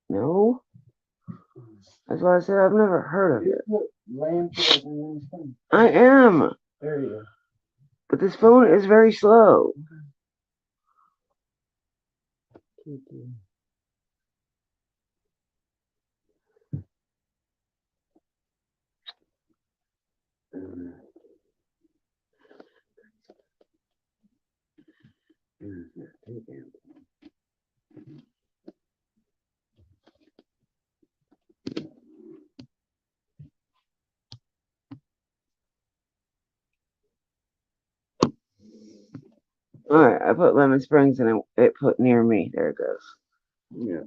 No. That's why I said I've never heard of it. I am. There you go. But this phone is very slow. Alright, I put Lemon Springs and it put near me. There it goes. Yeah.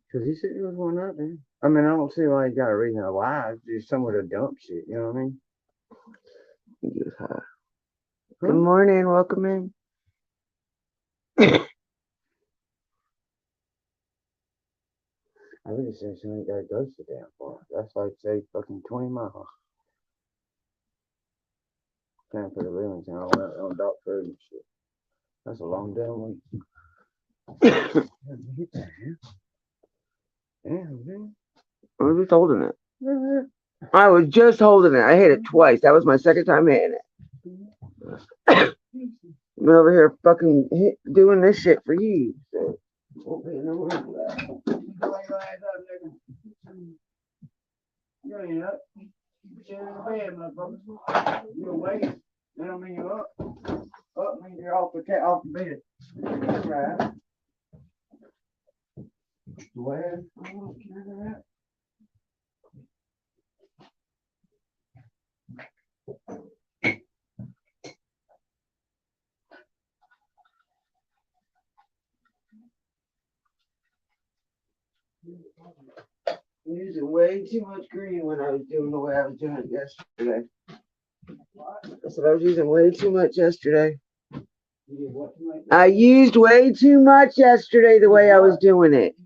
Because he said there was one up there. I mean, I don't see why he's got a reason to lie. It's just somewhere to dump shit, you know what I mean? Huh? Good morning, welcome in. I really say she ain't got to go so damn far. That's like, say, fucking 20 miles. Can't put a railings on dog food and shit. That's a long damn way. Damn, man. I was just holding it. I was just holding it. I hit it twice. That was my second time hitting it. I've been over here fucking doing this shit for you. So. You ain't up. You're in the bed, motherfucker. You're awake. That don't mean you're up. Up means you're off the bed. That's right. Well, can I do that? Using way too much green when I was doing the way I was doing it yesterday. I said I was using way too much yesterday. I used way too much yesterday the way I was doing it.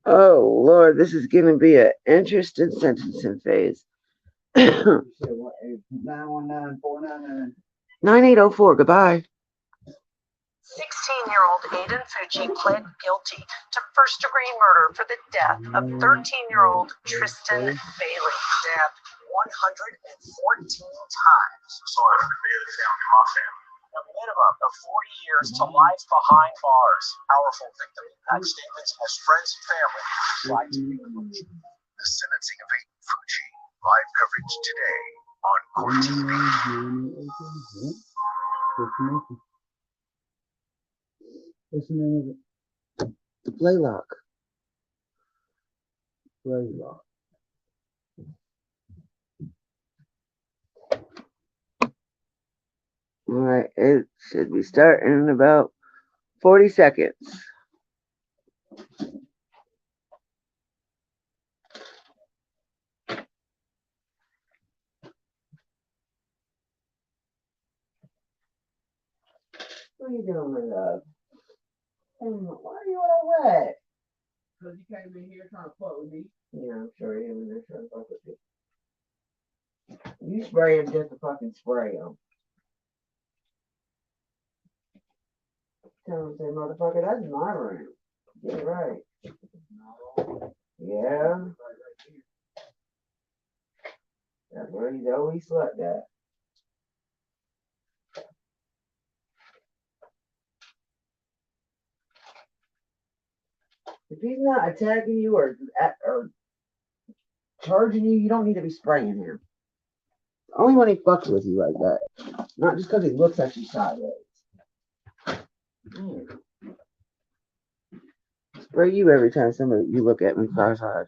Oh, Lord, this is going to be an interesting sentencing phase. You said what? 919-499. 9804, goodbye. 16-year-old Aiden Fucci pled guilty to first-degree murder for the death of 13-year-old Trystan Bailey, stabbed 114 times. Sorry for the Bailey family, my family. A minimum of 40 years to life behind bars. Powerful victim impact statements as friends and family tried to make a motion. The sentencing of Aiden Fucci. Live coverage today on Court TV. What's the name of it? The Playlock. Playlock. All right, it should be starting in about 40 seconds. What are you doing, my love? Why are you all wet? Because you came in here trying to fuck with me. Yeah, I'm sure he was there trying to fuck with you. You spray him just to fucking spray him. Tell him, say, motherfucker, that's my room. Get it right. No. Yeah, Right here. that's where he's always slept at. If he's not attacking you or charging you, you don't need to be spraying him. Only when he fucks with you like that. Not just because he looks at you sideways. Spray you every time you look at me cross-eyed.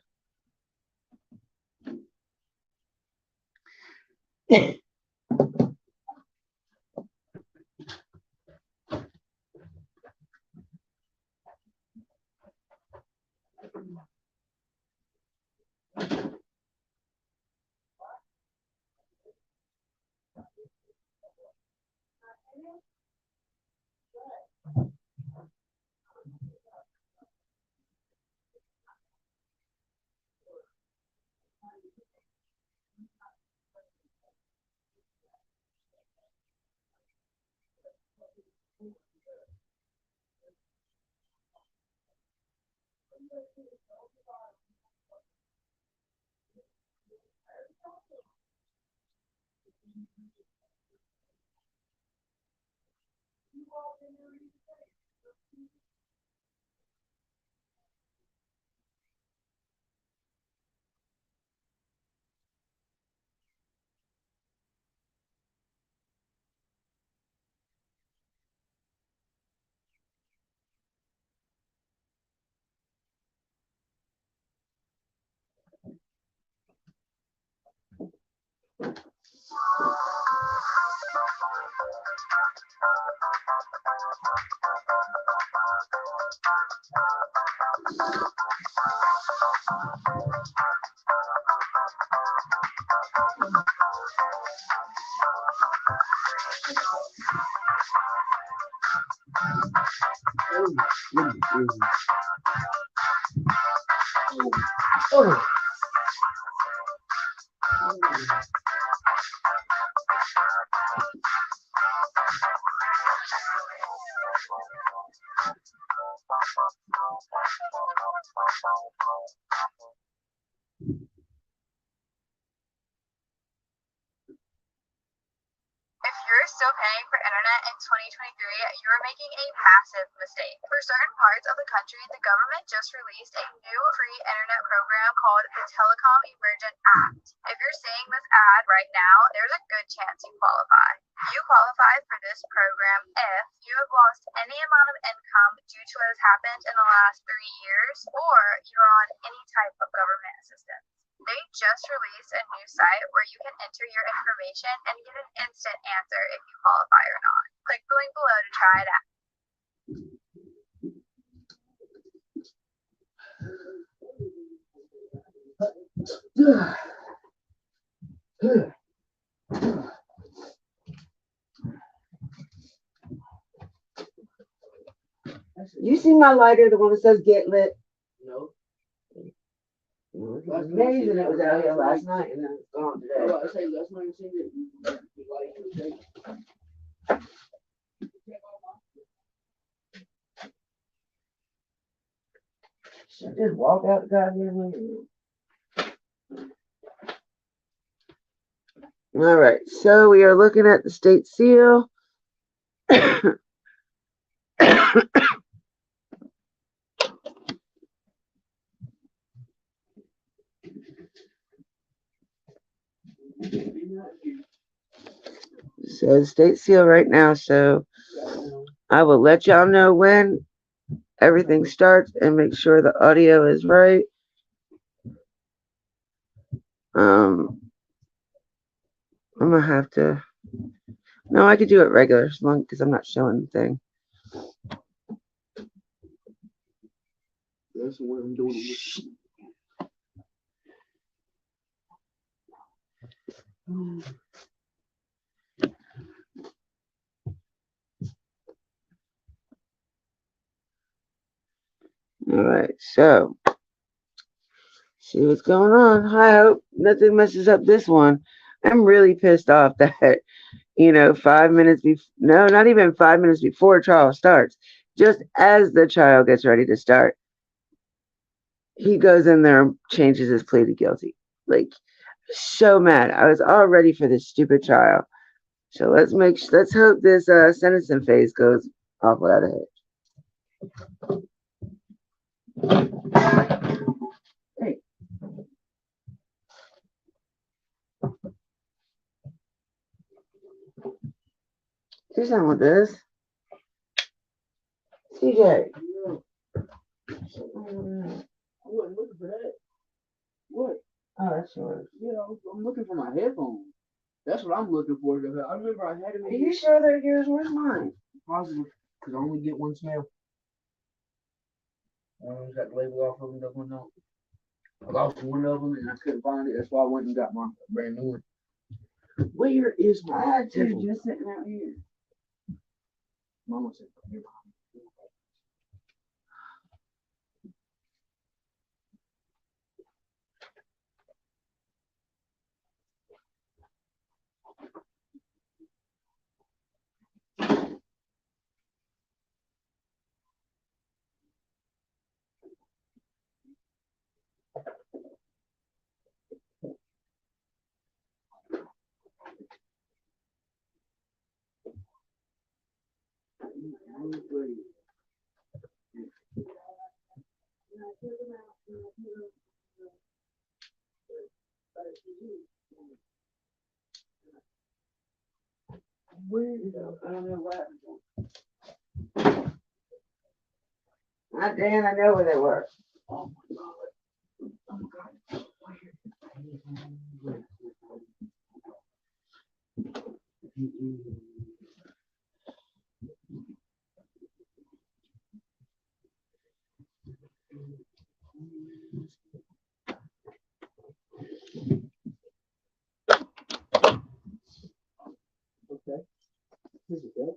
Oh. If you're still paying for internet in 2023, you're making a massive mistake. For certain parts of the country, the government just released a new free internet program called the Telecom Emergent Act. If you're seeing this ad right now, there's a good chance you qualify. You qualify for this program if you have lost any amount of income due to what has happened in the last 3 years, or you're on any type of government assistance. They just released a new site where you can enter your information and get an instant answer if you qualify or not. Click the link below to try it out. You see my lighter, the one that says get lit? No. was amazing it was out here last night and then it's gone today. I say last night seen it. Should just walk out the goddamn window. All right, so we are looking at the state seal. So state seal right now, so I will let y'all know when everything starts and make sure the audio is right. I'm gonna have to, no, I could do it regular as long because I'm not showing anything. That's what I'm doing. All right, so see what's going on. I hope nothing messes up this one. I'm really pissed off that, 5 minutes before, no, not even 5 minutes before trial starts, just as the trial gets ready to start, he goes in there and changes his plea to guilty. Like, so mad. I was all ready for this stupid trial. So let's hope this sentencing phase goes off without a hitch. Hey. Do something with this. CJ. I wasn't looking for that. What? Oh, that's yours. Yeah, I'm looking for my headphones. That's what I'm looking for. I remember I had them. Are you sure they're yours? Where's mine? Positive, because I only get one smell. I always got the label off of them. That one out. I lost one of them and I couldn't find it. That's why I went and got my brand new one. Where is my headphones? Just sitting out here. Mama said, "Come here." Where did I don't know what happened. Dan, I know where they were. Oh my God. Oh my God. Okay. This is good.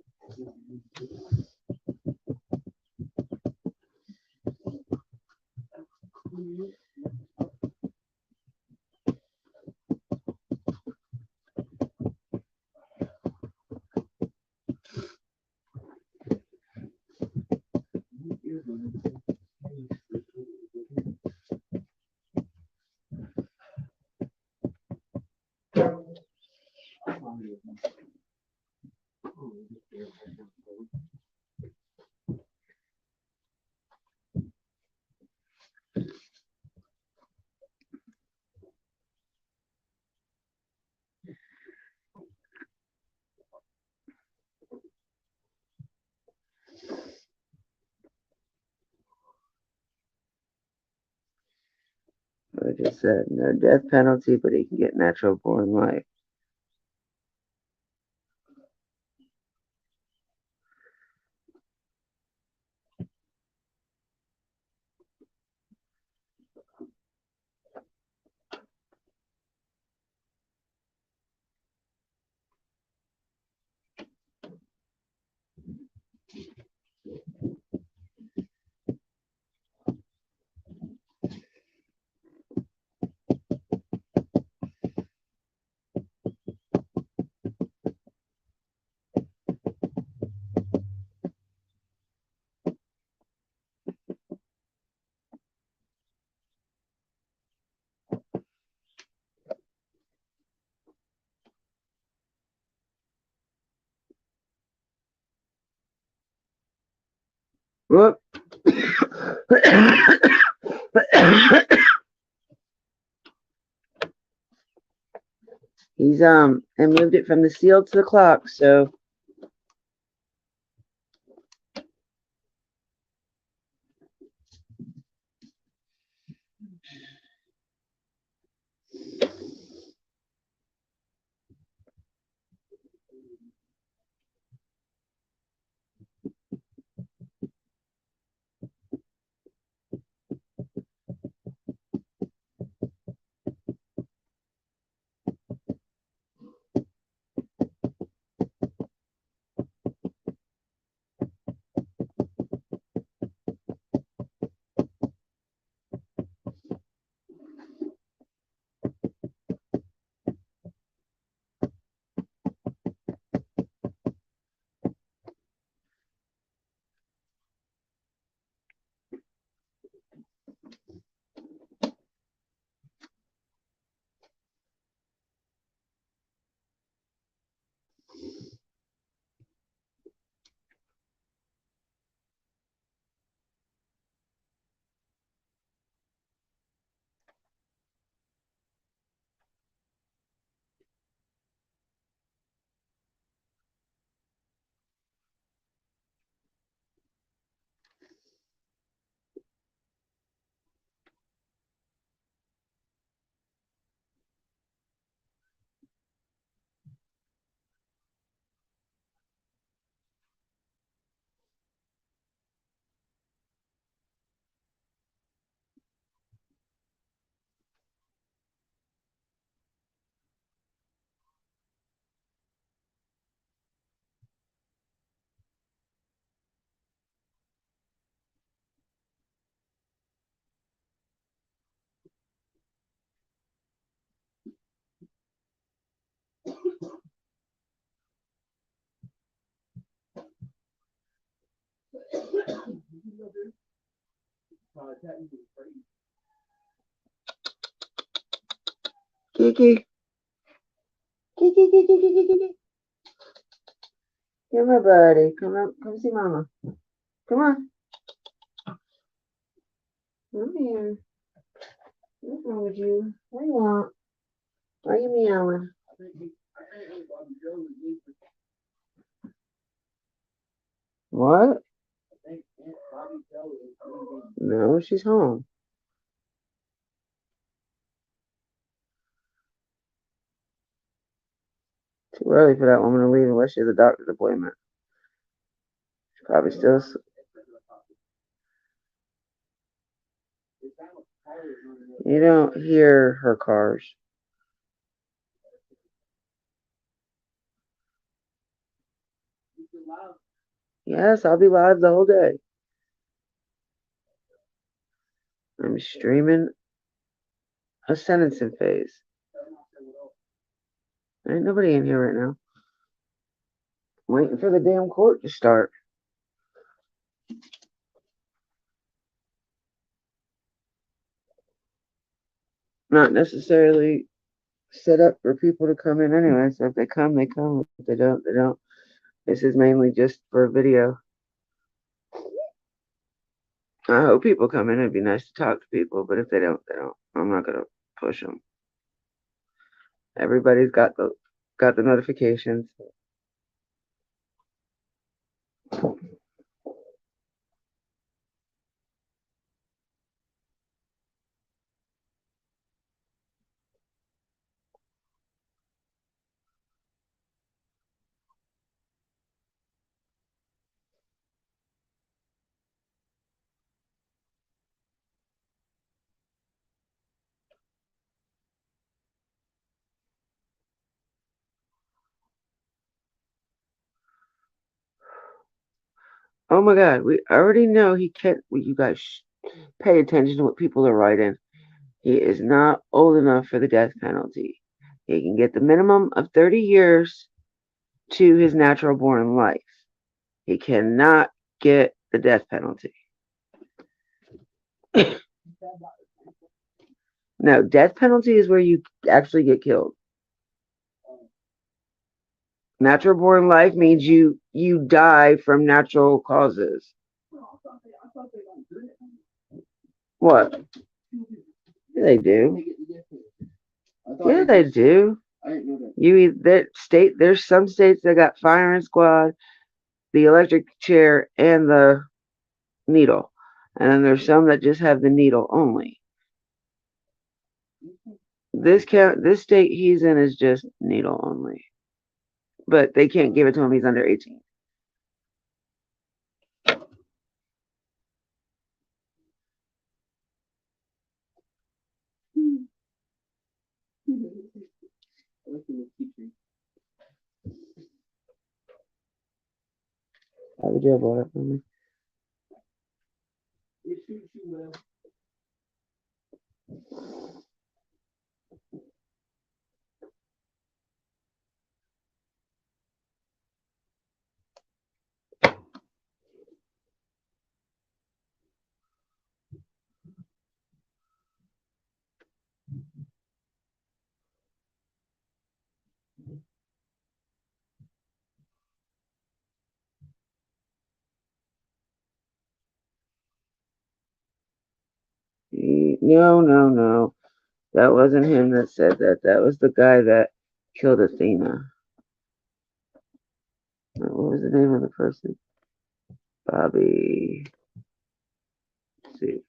Like I said, no death penalty, but he can get natural born life. Whoop. He's and moved it from the seal to the clock, so Kiki. Kiki, Kiki, Kiki, Kiki. Come here, buddy. Come up. Come see Mama. Come on. Come here. What's wrong with you? What do you want? Why are you meowing? What? No, she's home. Too early for that woman to leave unless she has a doctor's appointment. She's probably still. You don't hear her cars. Yes, I'll be live the whole day. I'm streaming a sentencing phase. There ain't nobody in here right now. Waiting for the damn court to start. Not necessarily set up for people to come in anyway. So if they come, they come. If they don't, they don't. This is mainly just for video. I hope people come in. It'd be nice to talk to people, but if they don't, they don't. I'm not gonna push them. Everybody's got the notifications. Oh my God, we already know he can't. You guys pay attention to what people are writing. He is not old enough for the death penalty. He can get the minimum of 30 years to his natural born life. He cannot get the death penalty. No, death penalty is where you actually get killed. Natural born life means you die from natural causes. What? Yeah, they do. Yeah, they do. I didn't know that. There's some states that got firing squad, the electric chair, and the needle. And then there's some that just have the needle only. This state he's in is just needle only. But they can't give it to him, he's under 18. How would you have bought it for me? It suits you well. No. That wasn't him that said that. That was the guy that killed Athena. What was the name of the person? Bobby. Let's see.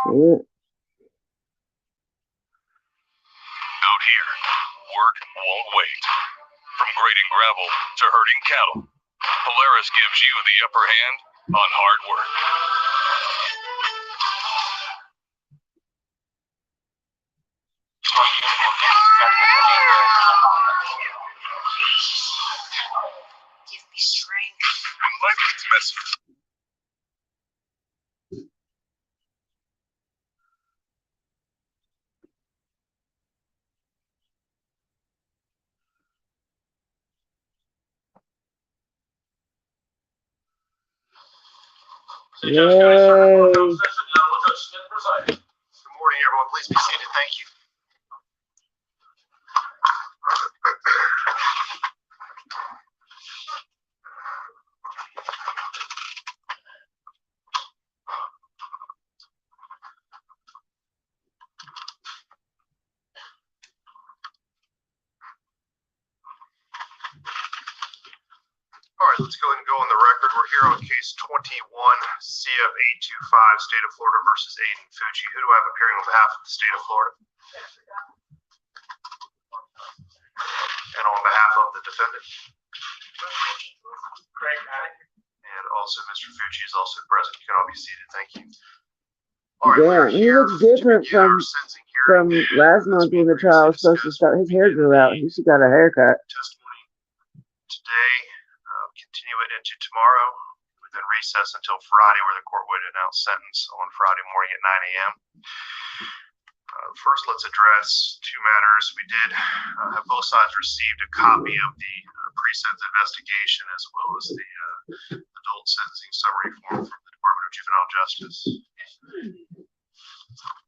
Yeah. Out here, work won't wait. From grading gravel to herding cattle, Polaris gives you the upper hand on hard work. Yay. Good morning, everyone. Please be seated. Thank you. All right, let's go ahead and go on the record. We're here on case 21 CF 825, State of Florida versus Aiden Fucci. Who do I have appearing on behalf of the State of Florida? And on behalf of the defendant? And also Mr. Fucci is also present. You can all be seated. Thank you. All right, Damn, he looks different from last month when the trial was supposed to start. His hair grew out. He should got a haircut. Testimony today, continue it into tomorrow, then recess until Friday, where the court would announce sentence on Friday morning at 9 a.m. First, let's address two matters. We did have both sides received a copy of the pre-sentence investigation as well as the adult sentencing summary form from the Department of Juvenile Justice.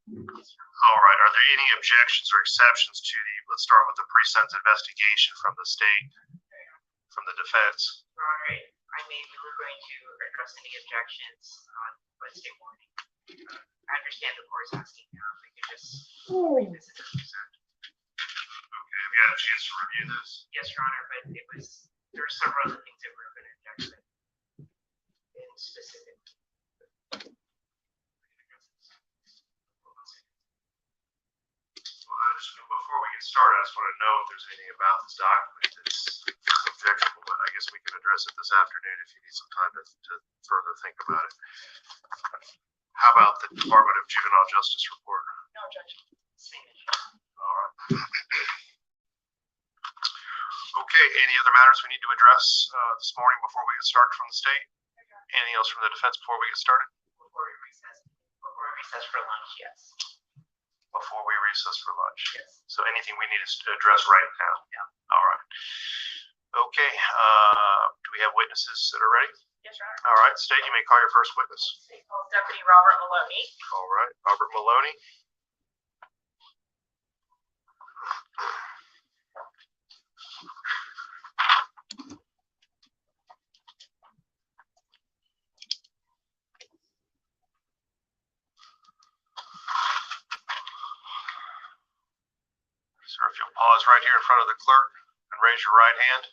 All right, are there any objections or exceptions to the, let's start with the pre-sentence investigation from the state, from the defense? Your Honor, I mean, we were going to address any objections on Wednesday morning. I understand the court is asking now if we could just revisit the consent. Okay, have you had a chance to review this? Yes, Your Honor, but there were several other things that we were going to object to in specific. Before we get started, I just want to know if there's anything about this document that's objectionable, but I guess we can address it this afternoon if you need some time to further think about it. How about the Department of Juvenile Justice report? No objection. Same issue. All right. Okay, any other matters we need to address this morning before we get started from the state? Anything else from the defense before we get started? Before we recess for lunch, yes. Before we recess for lunch? Yes. So anything we need to address right now? Yeah. All right. Okay, do we have witnesses that are ready? Yes, Your Honor. All right, State, you may call your first witness. Deputy Robert Maloney. All right, Robert Maloney. Sir, if you'll pause right here in front of the clerk and raise your right hand.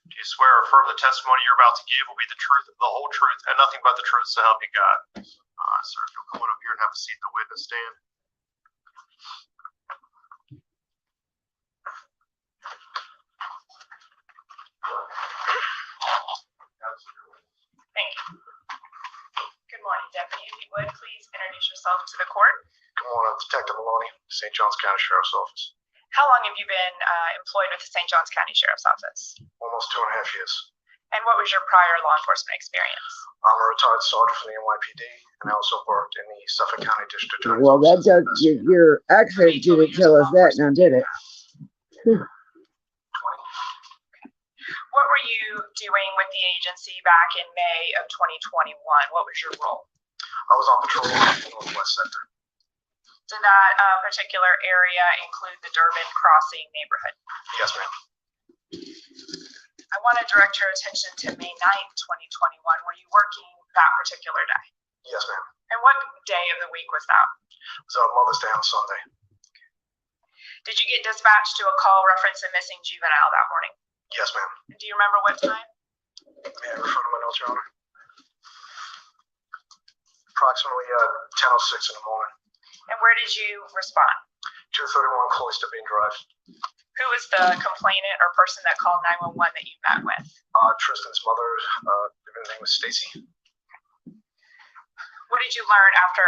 Do you swear or affirm the testimony you're about to give will be the truth, the whole truth, and nothing but the truth, so help you God? All right, sir, if you'll come on up here and have a seat in the witness stand. Thank you. Good morning, Deputy. If you would, please introduce yourself to the court. Come on up, Detective Maloney, St. Johns County Sheriff's Office. How long have you been employed with the St. Johns County Sheriff's Office? Almost 2.5 years. And what was your prior law enforcement experience? I'm a retired sergeant from the NYPD, and I also worked in the Suffolk County District Attorney's Well, that Office. does, your accent didn't tell us that, now did it? What were you doing with the agency back in May of 2021? What was your role? I was on patrol in the Northwest Sector. Did that particular area include the Durbin Crossing neighborhood? Yes, ma'am. I want to direct your attention to May 9th, 2021. Were you working that particular day? Yes, ma'am. And what day of the week was that? It was on Mother's Day on Sunday. Did you get dispatched to a call referencing missing juvenile that morning? Yes, ma'am. Do you remember what time? May I refer to my notes, Your Honor? Approximately 10:06 in the morning. And where did you respond? 231 Cloister Bean Drive. Who was the complainant or person that called 911 that you met with? Tristan's mother, her name was Stacy. What did you learn after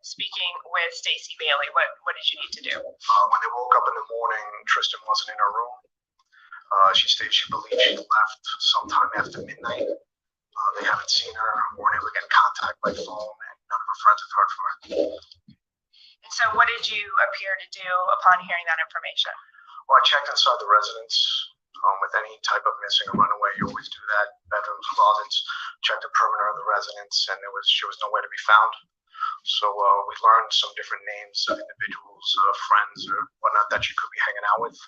speaking with Stacy Bailey? What did you need to do? When they woke up in the morning, Tristan wasn't in her room. She stated she believed she left sometime after midnight. They haven't seen her, weren't able to get in contact by phone, and none of her friends have heard from her. And so what did you appear to do upon hearing that information? Well, I checked inside the residence. With any type of missing or runaway, you always do that. Bedrooms, closets, check the perimeter of the residence, and she was nowhere to be found. So we learned some different names of individuals, friends, or whatnot that she could be hanging out with.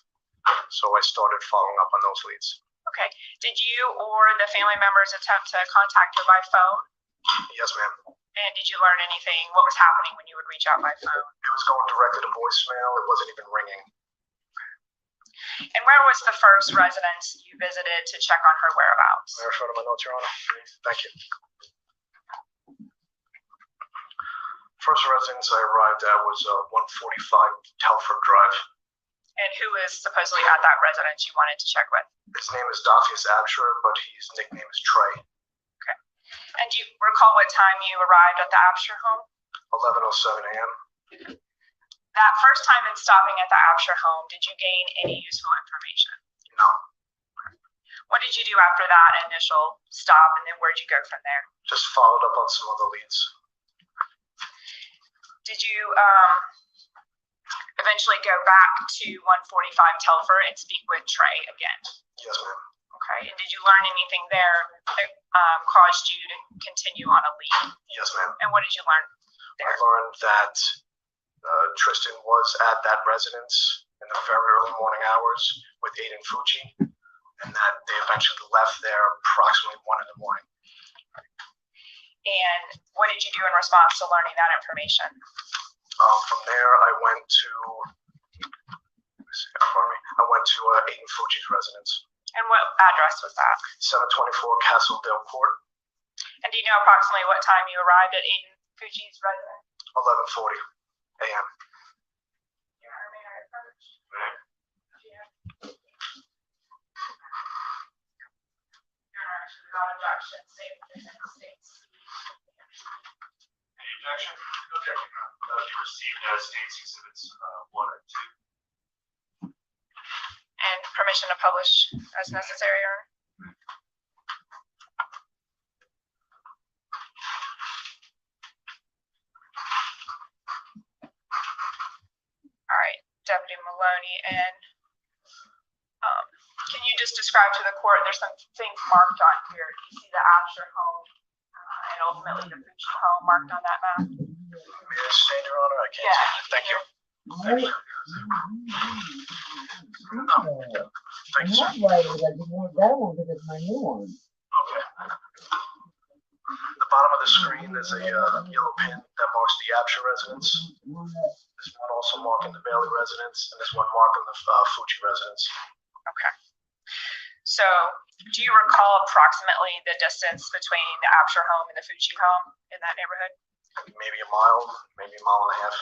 So I started following up on those leads. Okay. Did you or the family members attempt to contact her by phone? Yes, ma'am. And did you learn anything? What was happening when you would reach out by phone? It was going directly to voicemail. It wasn't even ringing. And where was the first residence you visited to check on her whereabouts? May I refer to my notes, Your Honor? Thank you. First residence I arrived at was 145 Telford Drive. And who is supposedly at that residence you wanted to check with? His name is Dafius Absher, but his nickname is Trey. Okay. And do you recall what time you arrived at the Absher home? 11:07 a.m. That first time in stopping at the Absher home, did you gain any useful information? No. What did you do after that initial stop, and then where'd you go from there? Just followed up on some other leads. Did you eventually go back to 145 Telfer and speak with Trey again? Yes, ma'am. Okay. And did you learn anything there that caused you to continue on a lead? Yes, ma'am. And what did you learn there? I learned that Trystan was at that residence in the very early morning hours with Aiden Fucci, and that they eventually left there approximately 1 in the morning. And what did you do in response to learning that information? From there, I went to Aiden Fucci's residence. And what address was that? 724 Castledale Court. And do you know approximately what time you arrived at Aiden Fucci's residence? 11:40 a.m. Any objection? Objection. You received state's exhibits 1 and 2. And permission to publish as necessary, or? All right, Deputy Maloney, and can you just describe to the court, there's some things marked on here. You see the Absher home and ultimately the Fucci home marked on that map? May I stand, Your Honor? I can't. Yeah. Thank you. Thank you. Thank you, sir. That one because it's my new one. Okay. The bottom of the screen is a yellow pin that marks the Absher residence. There's one also marking the Bailey residence, and there's one marking the Fucci residence. Okay. So, do you recall approximately the distance between the Absher home and the Fucci home in that neighborhood? Maybe a mile, maybe a mile and a half.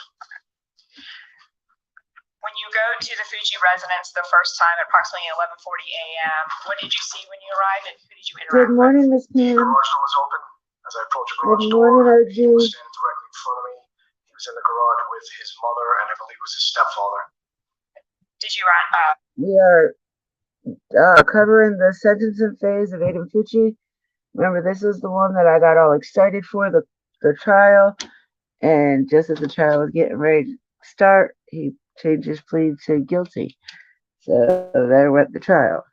When you go to the Fucci residence the first time at approximately 11:40 a.m., what did you see when you arrived, and who did you interact Good morning, Miss The Pam. garage door was open. As I approached the garage Good door, morning, he was OG. standing directly in front of me. He was in the garage with his mother, and I believe it was his stepfather. with? Did you We are covering the sentencing phase of Aiden Fucci. Remember, this is the one that I got all excited for, the trial. And just as the trial was getting ready to start, he changed his plea to guilty. So there went the trial.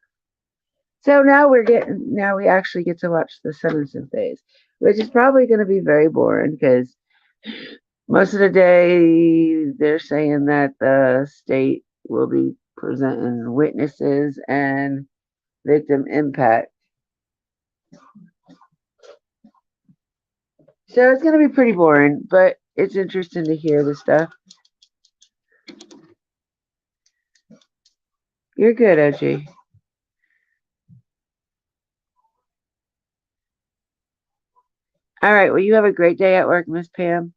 So now we actually get to watch the sentencing phase, which is probably going to be very boring because most of the day they're saying that the state will be presenting witnesses and victim impact. So it's going to be pretty boring, but it's interesting to hear the stuff. You're good, OG. All right, well, you have a great day at work, Miss Pam.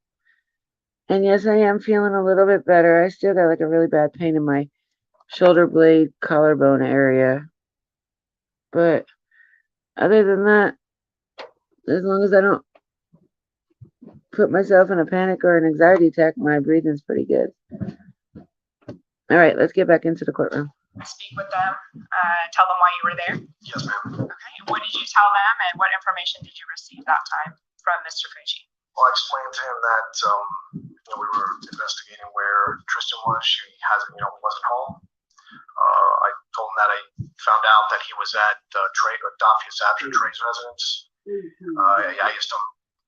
And yes, I am feeling a little bit better. I still got like a really bad pain in my shoulder blade, collarbone area. But other than that, as long as I don't put myself in a panic or an anxiety attack, my breathing's pretty good. All right, let's get back into the courtroom. speak with them, tell them why you were there? Yes, ma'am. Okay. What did you tell them, and what information did you receive that time from Mr. Fucci? Well, I explained to him that we were investigating where Trystan was. She wasn't home. I told him that I found out that he was at Dafia's Absher Trey's residence. I asked him,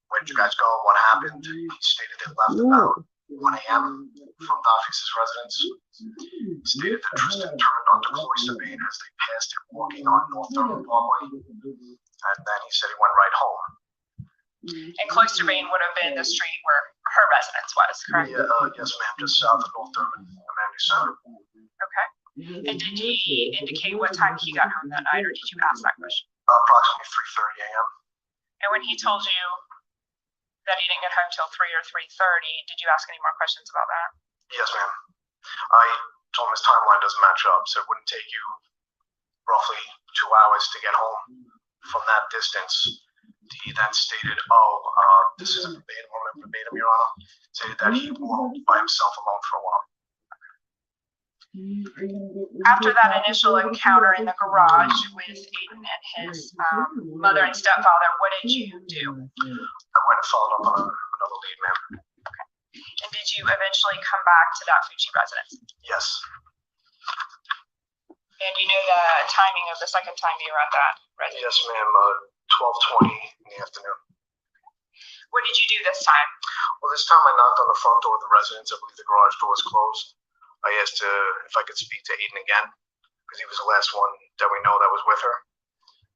where did you guys go? What happened? He stated they left about 1 a.m. from Dafia's residence. He stated that Trystan turned onto Cloister Bay as they passed him walking on North Thurman Parkway. And then he said he went right home. And Cloister Bay would have been the street where her residence was, correct? Yeah, yes, ma'am, just south of North Thurman, Amenity Center. Okay. And did he indicate what time he got home that night, or did you ask that question? Approximately 3:30 a.m. And when he told you that he didn't get home till 3 or 3:30, did you ask any more questions about that? Yes, ma'am. I told him his timeline doesn't match up, so it wouldn't take you roughly 2 hours to get home from that distance. He then stated, this is a verbatim, Your Honor, stated that he walked by himself alone for a while. After that initial encounter in the garage with Aiden and his mother and stepfather, what did you do? I went and followed up on another lead, ma'am. Okay. And did you eventually come back to that Fucci residence? Yes. And you know the timing of the second time you were at that residence? Yes, ma'am. 12:20 in the afternoon. What did you do this time? Well, this time I knocked on the front door of the residence. I believe the garage door was closed. I asked if I could speak to Aiden again, because he was the last one that we know that was with her.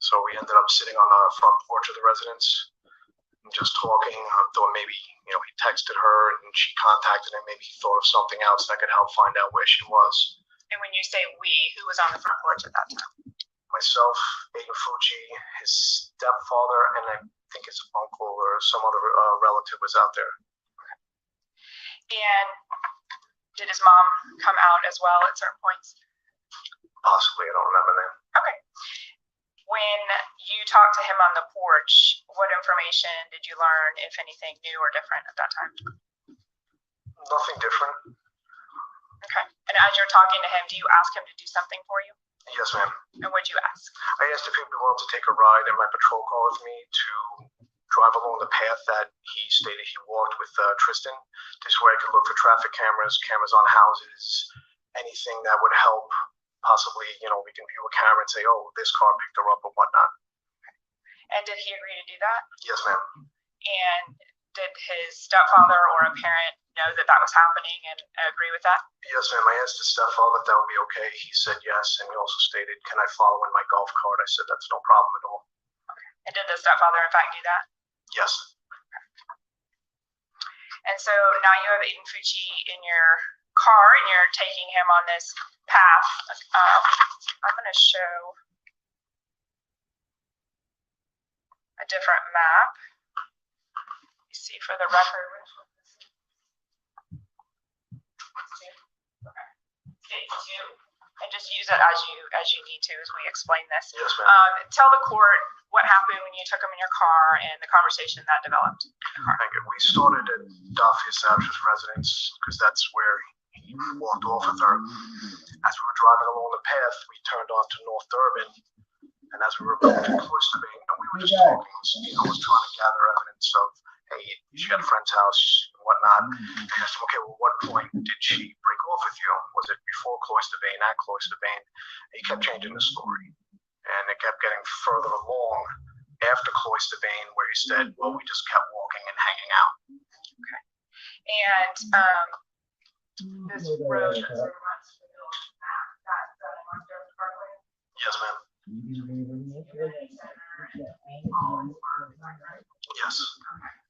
So we ended up sitting on the front porch of the residence and just talking. I thought maybe, he texted her and she contacted him. Maybe he thought of something else that could help find out where she was. And when you say we, who was on the front porch at that time? Myself, Aiden Fucci, his stepfather, and I think his uncle or some other relative was out there. And did his mom come out as well at certain points? Possibly, I don't remember now. Okay. When you talked to him on the porch, what information did you learn, if anything, new or different at that time? Nothing different. Okay. And as you're talking to him, do you ask him to do something for you? Yes, ma'am. And what did you ask? I asked if he'd be willing to take a ride in my patrol car with me to drive along the path that he stated he walked with Trystan. This way I could look for traffic cameras on houses, anything that would help. Possibly, we can view a camera and say, this car picked her up or whatnot. And did he agree to do that? Yes, ma'am. And did his stepfather or a parent know that that was happening and agree with that? Yes, ma'am. I asked his stepfather if that would be okay. He said yes, and he also stated, can I follow in my golf cart? I said, that's no problem at all. Okay. And did the stepfather, in fact, do that? Yes. And so now you have Aiden Fucci in your car, and you're taking him on this path. I'm going to show a different map. You see for the record. And just use it as you need to as we explain this. Yes, ma'am. Tell the court what happened when you took him in your car and the conversation that developed in the car. Thank you. We started at Dafia's residence because that's where he walked off with her. As we were driving along the path, we turned onto North Thurman, and as we were approaching Cloister Bay, and we were just talking, I was trying to gather evidence of, hey, she had a friend's house and whatnot. And I asked him, okay, well, what point did she break off with you? Was it before Cloister Bay, at Cloister Bay? And he kept changing the story, and it kept getting further along after Cloister Bay, where he said, well, we just kept walking and hanging out. Okay. And this road that sort of runs through the middle of the map, that's North Thurman Parkway? Yes, ma'am. Yes.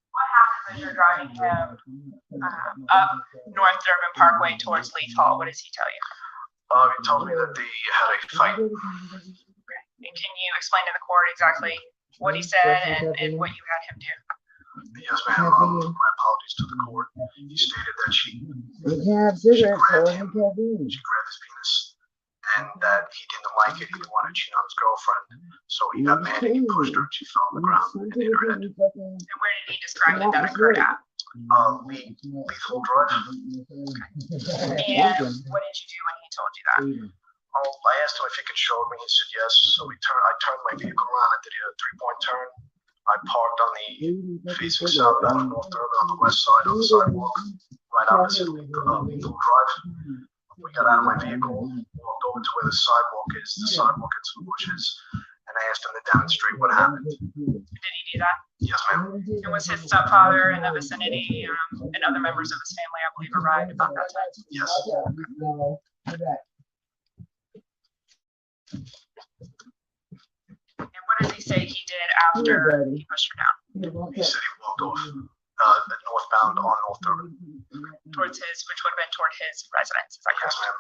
What happens as you're driving him up North Thurman Parkway towards Leith Hall? What does he tell you? He told me that they had a fight. Okay. And can you explain to the court exactly what he said and what you had him do? Yes, ma'am. My apologies to the court. He stated that she grabbed his penis and that he didn't like it. He didn't want to cheat on his girlfriend. So he got mad and he pushed her and she fell on the ground and hit her head. And where did he describe that occurred at? Lethal Drive. And what did you do when he told you that? I asked him if he could show me. He said yes. So I turned my vehicle around. I did a 3-point turn. I parked on the facing southbound of North Thurman on the west side of the sidewalk, right opposite Lethal Drive. We got out of my vehicle, walked over to where the sidewalk is, the sidewalk and some bushes, and I asked him to demonstrate what happened. Did he do that? Yes, ma'am. And was his stepfather in the vicinity, and other members of his family, I believe, arrived about that time? Yes. And what does he say he did after he pushed her down? He said he walked off northbound on North Thurman. Towards his, which would have been toward his residence, is that Yes, correct? ma'am.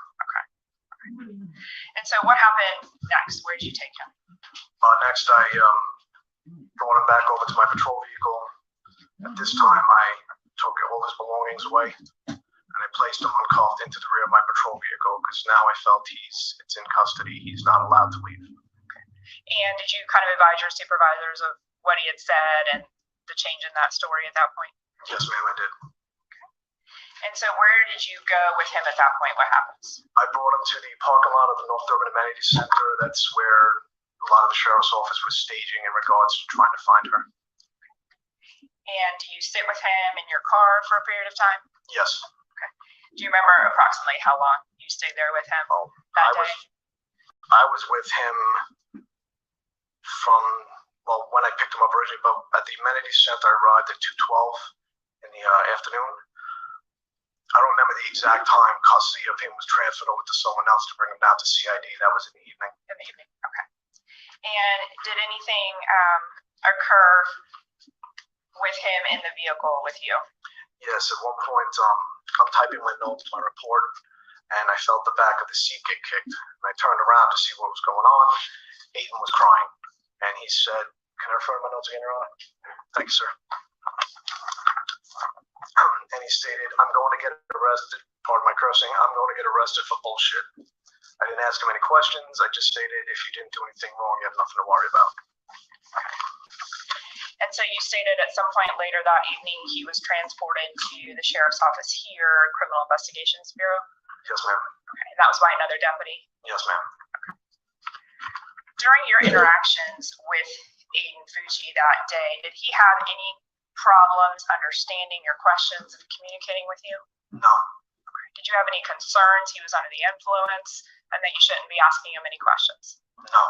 And so what happened next? Where did you take him? Next, I brought him back over to my patrol vehicle. At this time, I took all his belongings away and I placed him uncuffed into the rear of my patrol vehicle because now I felt it's in custody. He's not allowed to leave. And did you kind of advise your supervisors of what he had said and the change in that story at that point? Yes, ma'am, I did. And so where did you go with him at that point? What happens? I brought him to the parking lot of the North Urban Amenities Center. That's where a lot of the sheriff's office was staging in regards to trying to find her. And do you sit with him in your car for a period of time? Yes. Do you remember approximately how long you stayed there with him that day? I was with him from, when I picked him up originally, but at the Amenities Center, I arrived at 2:12 in the afternoon. I don't remember the exact time custody of him was transferred over to someone else to bring him down to CID. That was in the evening. In the evening, okay. And did anything occur with him in the vehicle with you? Yes, at one point, I'm typing my notes, my report, and I felt the back of the seat get kicked. And I turned around to see what was going on. Aiden was crying, and he said, "Can I refer to my notes again, Your Honor?" "Thank you, sir." And he stated, "I'm going to get arrested," pardon my cursing, "I'm going to get arrested for bullshit." I didn't ask him any questions. I just stated, if you didn't do anything wrong, you have nothing to worry about. And so you stated at some point later that evening he was transported to the sheriff's office here, Criminal Investigations Bureau? Yes, ma'am. Okay, and that was by another deputy? Yes, ma'am. During your interactions with Aiden Fucci that day, did he have any problems understanding your questions and communicating with you? No. Okay. Did you have any concerns he was under the influence and that you shouldn't be asking him any questions? No.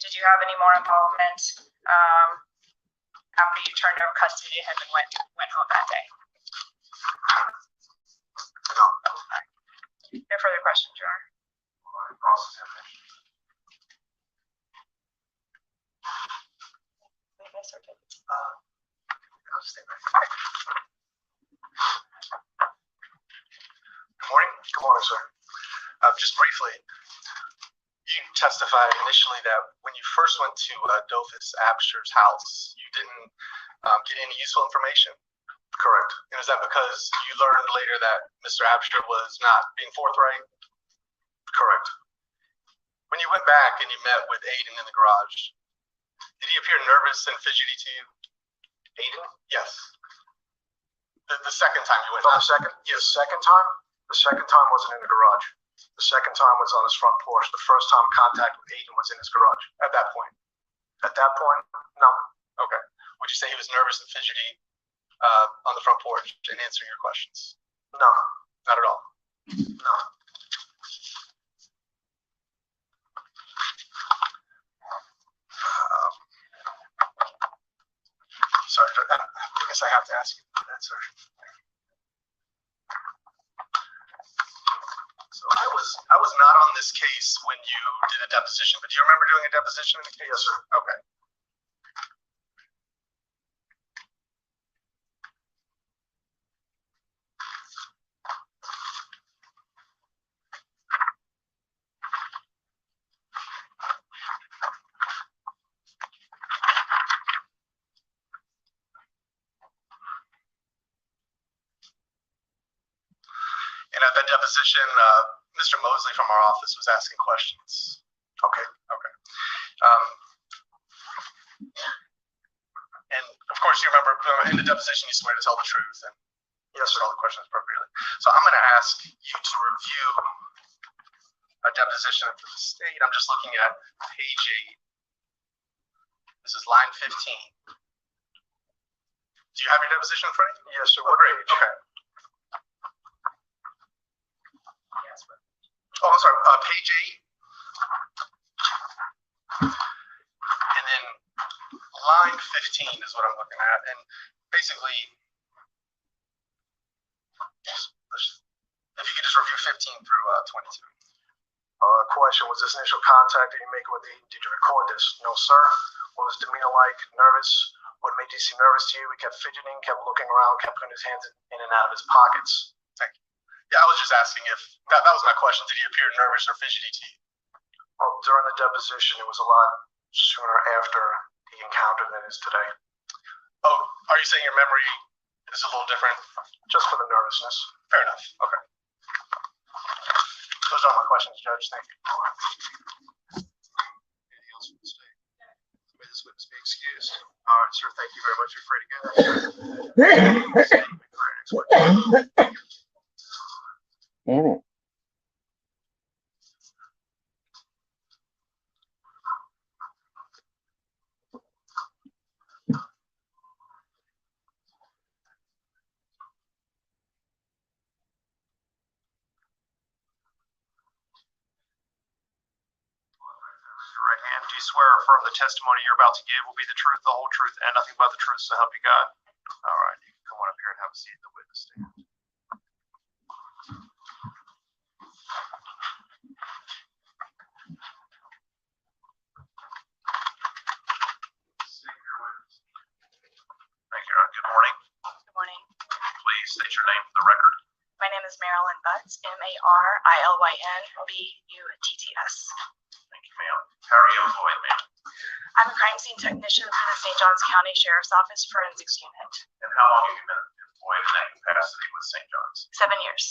Did you have any more involvement after you turned over custody to him and went home that day? No. No further questions, Your Honor. I'll stay back. Good morning. Good morning, sir. Just briefly, you testified initially that when you first went to Dofus Absher's house, you didn't get any useful information. Correct. And is that because you learned later that Mr. Absher was not being forthright? Correct. When you went back and you met with Aiden in the garage, did he appear nervous and fidgety to you? Aiden? Yes. The second time you went back. Yes, second time? The second time wasn't in the garage. The second time was on his front porch. The first time contact with Aiden was in his garage at that point. At that point, no. Okay. Would you say he was nervous and fidgety on the front porch and answering your questions? No, not at all. No. Sorry, I guess I have to ask you that, sir. So I was not on this case when you did a deposition, but do you remember doing a deposition in the case? Yes, sir. Okay. And at that deposition, Mr. Mosley from our office was asking questions. Okay, okay. And of course, you remember in the deposition, you swear to tell the truth and you answered all the questions appropriately. So I'm going to ask you to review a deposition for the state. I'm just looking at page 8. This is line 15. Do you have your deposition in front of you? Yes, sir. What page? Okay. Oh, I'm sorry, page 8. And then line 15 is what I'm looking at. And basically, if you could just review 15 through 22. Question, was this initial contact that you making with Aiden, did you record this? No, sir. What was demeanor like? Nervous? What made you seem nervous to you? He kept fidgeting, kept looking around, kept putting his hands in and out of his pockets. Thank you. Yeah, I was just asking if, that was my question, did he appear nervous or fidgety to you? Well, during the deposition, it was a lot sooner after the encounter than it is today. Oh, are you saying your memory is a little different? Just for the nervousness. Fair enough, okay. Those are my questions, Judge. Thank you. Anything else from the state? May this witness be excused. All right, sir. Thank you very much. You're free to go. Damn it. Right hand. Do you swear or affirm the testimony you're about to give will be the truth, the whole truth, and nothing but the truth, so help you God? All right, you can come on up here and have a seat in the witness stand. Thank you. Good morning. Good morning. Please state your name for the record. My name is Marilyn Butts, MARILYNBUTTS. Thank you, ma'am. How are you employed, ma'am? I'm a crime scene technician for the St. Johns County Sheriff's Office Forensics Unit. And how long have you been employed in that capacity with St. John's? 7 years.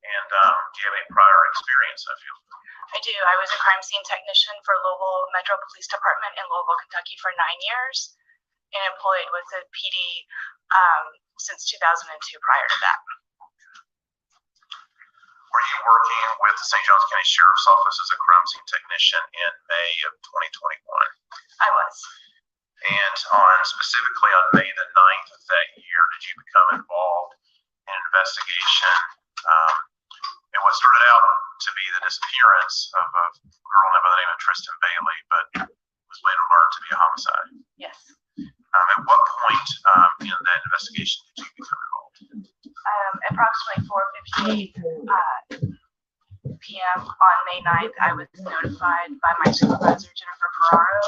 And do you have any prior experience, I feel? I do. I was a crime scene technician for Louisville Metro Police Department in Louisville, Kentucky for 9 years and employed with the PD since 2002 prior to that. Were you working with the St. Johns County Sheriff's Office as a crime scene technician in May of 2021? I was. And specifically on May the 9th of that year, did you become involved in an investigation in what started out to be the disappearance of a girl by the name of Trystan Bailey, but was later learned to be a homicide? Yes. At what point in that investigation did you become involved? Approximately 4:58 p.m. on May 9th, I was notified by my supervisor, Jennifer Ferraro,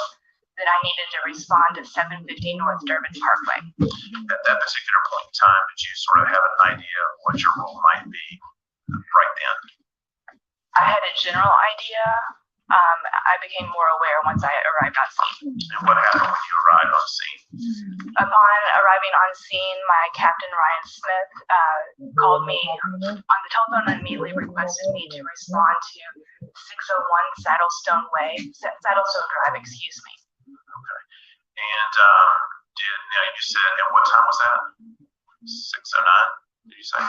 that I needed to respond at 750 North Durbin Parkway. At that particular point in time, did you sort of have an idea of what your role might be right then? I had a general idea. I became more aware once I arrived on scene. And what happened when you arrived on scene? Upon arriving on scene, my captain, Ryan Smith, called me on the telephone and immediately requested me to respond to 601 Saddlestone Drive, excuse me. Okay. And you said, and what time was that? 6:09, did you say?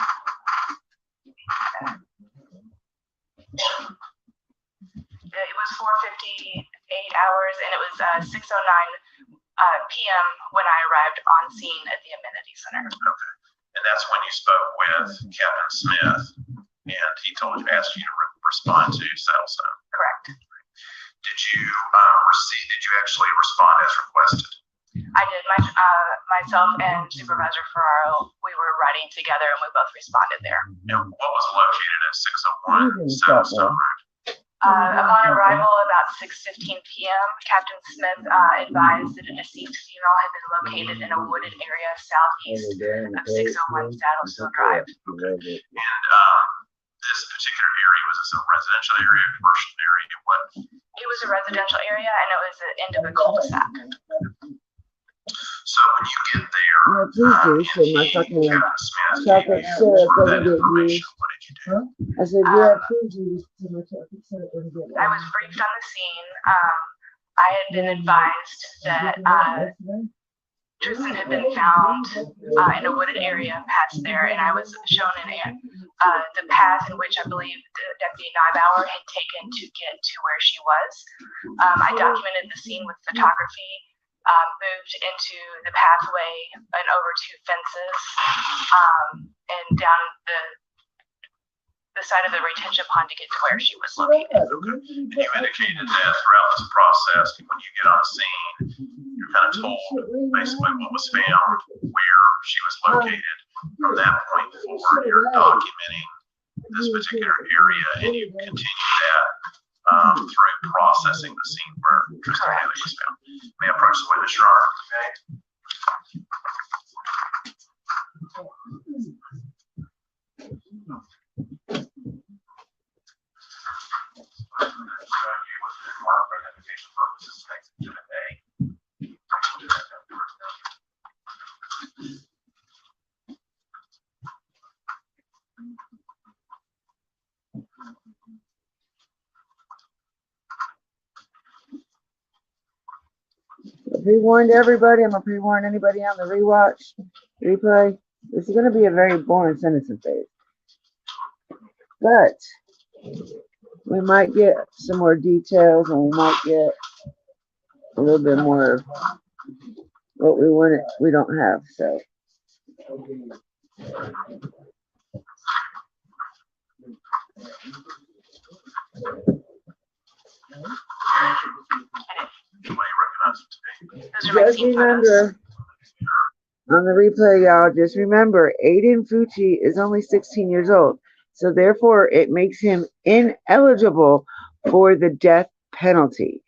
It was 4:58 hours, and it was 6:09 p.m. when I arrived on scene at the amenity center. Okay. And that's when you spoke with Captain Smith, and he asked you to respond to Saddlestone. Correct. Did you actually respond as requested? I did. Myself and Supervisor Ferraro, we were riding together, and we both responded there. And what was located at 601 Saddlestone Road? Upon arrival about 6:15 p.m., Captain Smith advised that a deceased female had been located in a wooded area southeast of 601 Saddlestone Drive. Okay. And this particular area, was this a residential area, a commercial area? What? It was a residential area, and it was the end of a cul-de-sac. So when you get there, Please do, so my fucking chocolate syrup doesn't get used. What did you do? I said, yeah, please do, so my chocolate syrup doesn't get used. I was briefed on the scene. I had been advised that Trystan had been found in a wooded area past there, and I was shown the path in which I believe Deputy Neibauer had taken to get to where she was. I documented the scene with photography, moved into the pathway and over two fences, and down the the side of the retention pond to get to where she was located. Okay. And you indicated that throughout this process, when you get on a scene, you're kind of told basically what was found, where she was located. From that point forward, you're documenting this particular area, and you continue that through processing the scene where Trystan Bailey was found. May I approach the witness, Your Honor? I pre-warned everybody. I'm gonna pre-warn anybody on the rewatch, replay. This is gonna be a very boring sentencing phase, but we might get some more details, and we might get a little bit more of what we wanted. We don't have, so. Just remember, on the replay, y'all, just remember, Aiden Fucci is only 16 years old. So therefore, it makes him ineligible for the death penalty.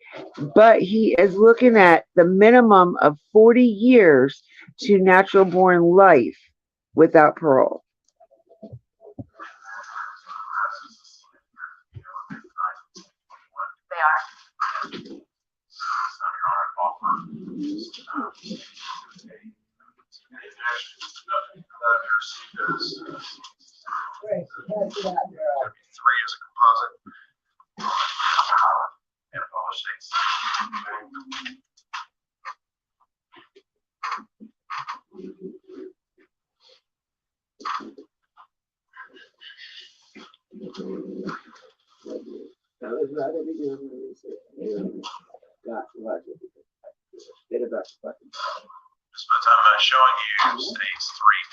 But he is looking at the minimum of 40 years to natural born life without parole. They are. Three is a composite and polished states. Just by the time I'm showing you stage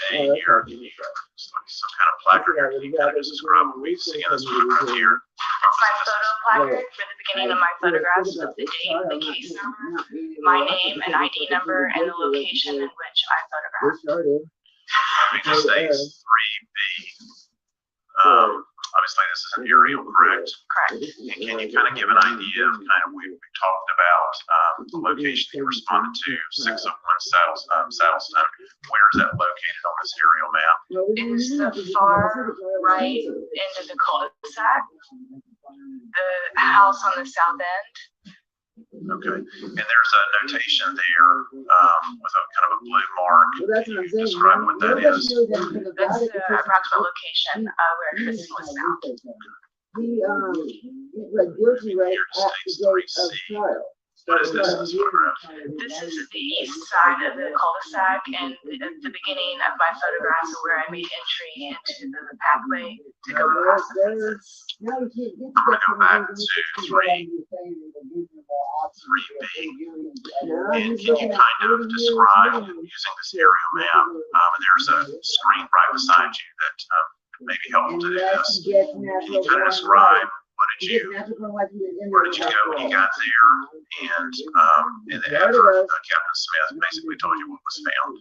3A here, can you some kind of placard here? Can you kind of just describe what we see in this photograph here? It's my photo placard for the beginning of my photographs with the date, the case number, my name and ID number, and the location in which I photographed. Moving to stage 3B. Obviously, this is an aerial, correct? Correct. And can you kind of give an idea of kind of, we talked about the location you responded to, 601 Saddlestone. Where is that located on this aerial map? It is the far right end of the cul-de-sac. The house on the south end. Okay. And there's a notation there with a kind of a blue mark. Can you describe what that is? That's the approximate location where Trystan was found. He pled guilty right at the date of trial. What is this photograph? This is the east side of the cul-de-sac and the beginning of my photographs where I made entry into the pathway to go across the fences. Now you can't get I'm going to go back to 3B. And can you kind of describe, using this aerial map, and there's a screen right beside you that may be helpful to do this. Can you kind of describe where did you go when you got there, and after Captain Smith basically told you what was found?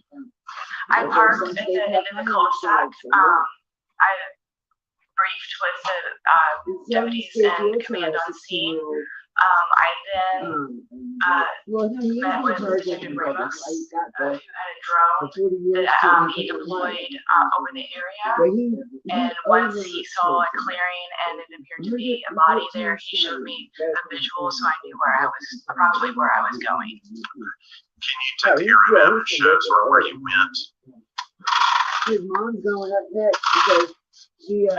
I parked at the end of the cul-de-sac. I briefed with the deputies and command on scene. I then met with Detective Ramos, who had a drone that he deployed over the area. And once he saw a clearing and it appeared to be a body there, he showed me a visual, so I knew approximately where I was going. Can you take the aerial map and show us where you went? His mom's going up next because she did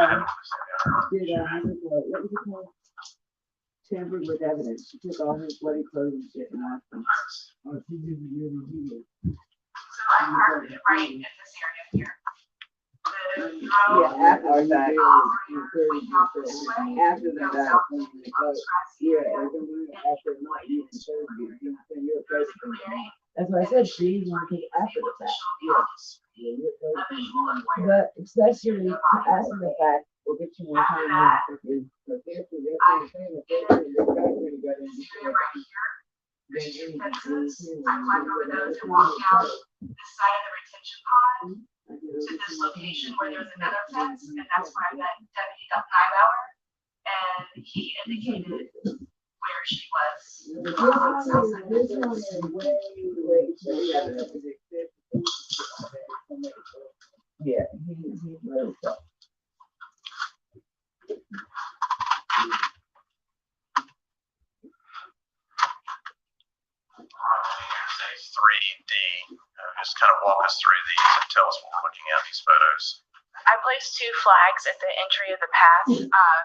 what was it called? Tampered with evidence. She took all his bloody clothes and shit and asked him. So I parked right in this area here. Yeah, after that. After the fact. Yeah, after not even that's why I said she want to take after the fact. Yeah. But especially after the fact, we're get you one After time. that, But that's what I I'm saying. That's did what I'm saying. When you got in this the area right here. then There's two you- fences. I climbed over those and walked down this side of the retention pond to this location where there's another fence, and that's where I met Deputy Nibauer, and he indicated where she was. This one is way, yeah, he's really tough. Say 3D. Just kind of walk us through these and tell us what we're looking at in these photos. I placed 2 flags at the entry of the path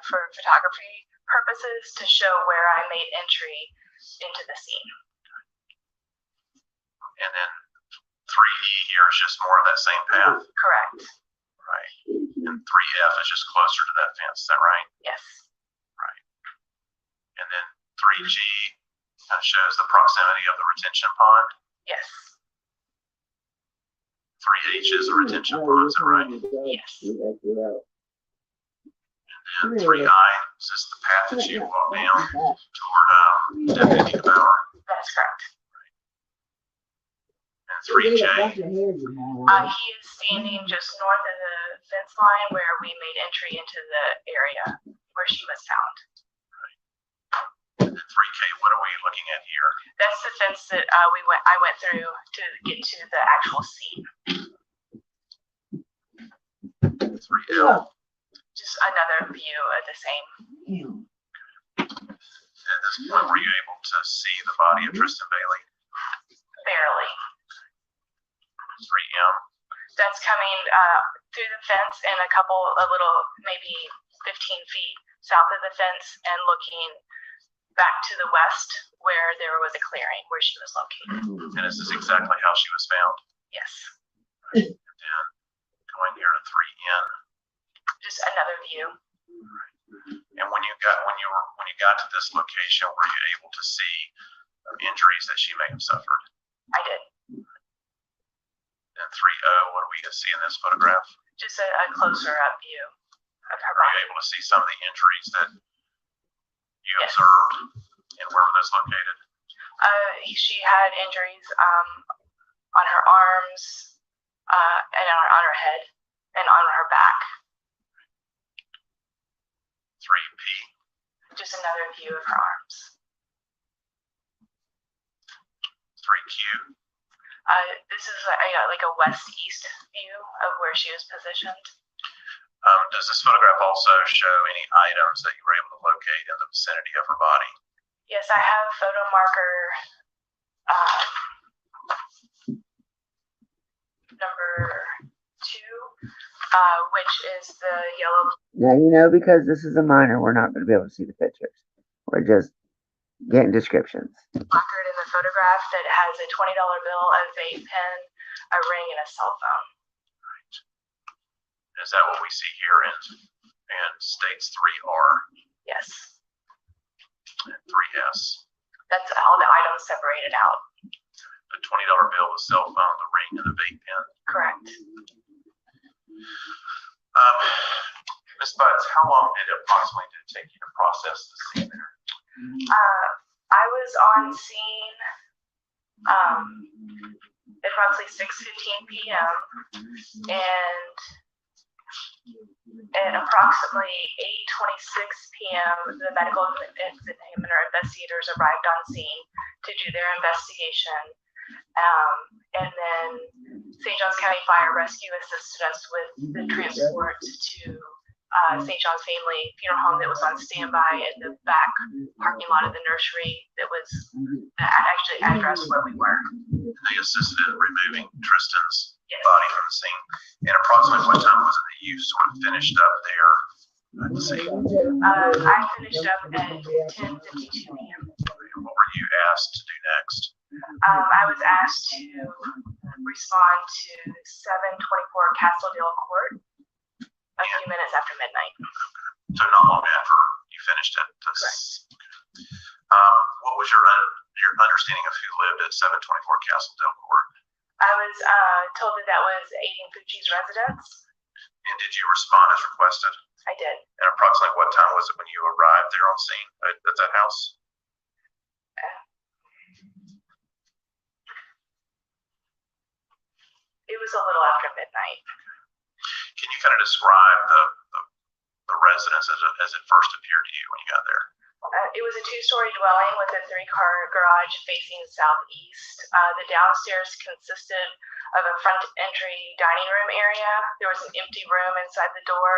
for photography purposes to show where I made entry into the scene. And then 3E here is just more of that same path. Correct. Right. And 3F is just closer to that fence. Is that right? Yes. Right. And then 3G kind of shows the proximity of the retention pond. Yes. 3H is a retention pond. Is that right? Yes. And then 3I is just the path that you walk down toward Deputy Bauer. That's correct. And 3J. He is standing just north of the fence line where we made entry into the area where she was found. And then 3K, what are we looking at here? That's the fence that I went through to get to the actual scene. 3L. Just another view of the same. At this point, were you able to see the body of Trystan Bailey? Barely. 3M. That's coming through the fence and a little, maybe 15 feet south of the fence and looking back to the west where there was a clearing where she was located. And this is exactly how she was found. Yes. And then going here to 3N. Just another view. And when you got to this location, were you able to see injuries that she may have suffered? I did. And 3O, what do we see in this photograph? Just a closer up view of her Are body. you able to see some of the injuries that you Yes. observed, and where were those located? She had injuries on her arms and on her head and on her back. 3P, Just another view of her arms. 3Q, This is like a west-east view of where she was positioned. does this photograph also show any items that you were able to locate in the vicinity of her body? Yes, I have photo marker number 2, which is the yellow. Now, because this is a minor, we're not going to be able to see the pictures. We're just getting descriptions. Placard in the photograph that has a $20 bill, a vape pen, a ring, and a cell phone. Is that what we see here in states 3R Yes, and 3S? that's all the items separated out. The $20 bill, the cell phone, the ring, and the vape pen. Correct. Ms. Butts, how long did it approximately take you to process the scene there? I was on scene approximately 6:15 p.m. and at approximately 8:26 p.m. the medical examiner investigators arrived on scene to do their investigation, and then St. Johns County Fire Rescue assisted us with the transport to St. John's Family Funeral Home that was on standby in the back parking lot of the nursery that was the actually address where we were. They assisted in removing Trystan's Yes. body from the scene. And approximately what time was it that you sort of finished up there at the scene? I finished up at 10:52 p.m. And what were you asked to do next? I was asked to respond to 724 Castledale Court a few minutes after midnight. So not long after you finished at this. What was your understanding of who lived at 724 Castledale Court? I was told that was Aiden Fucci's residence. And did you respond as requested? I did. And approximately what time was it when you arrived there on scene at that house? It was a little after midnight. Can you kind of describe the residence as it first appeared to you when you got there? It was a two-story dwelling with a three-car garage facing southeast. The downstairs consisted of a front entry dining room area. There was an empty room inside the door,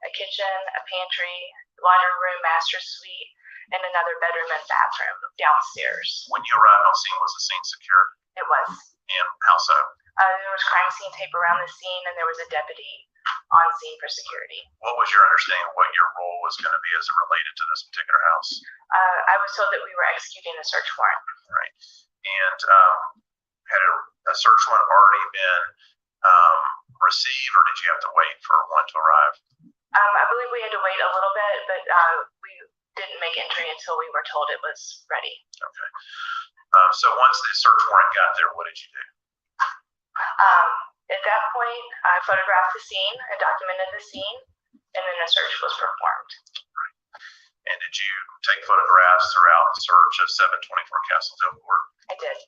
a kitchen, a pantry, laundry room, master suite, and another bedroom and bathroom downstairs. When you arrived on scene, was the scene secure? It was. And how so? There was crime scene tape around the scene, and there was a deputy on scene for security. What was your understanding of what your role was going to be as it related to this particular house? I was told that we were executing a search warrant. Right. And had a search warrant already been received, or did you have to wait for one to arrive? I believe we had to wait a little bit, but we didn't make entry until we were told it was ready. Okay. So once the search warrant got there, what did you do? At that point, I photographed the scene, I documented the scene, and then a search was performed. Right. And did you take photographs throughout the search of 724 Castleville Court? I did.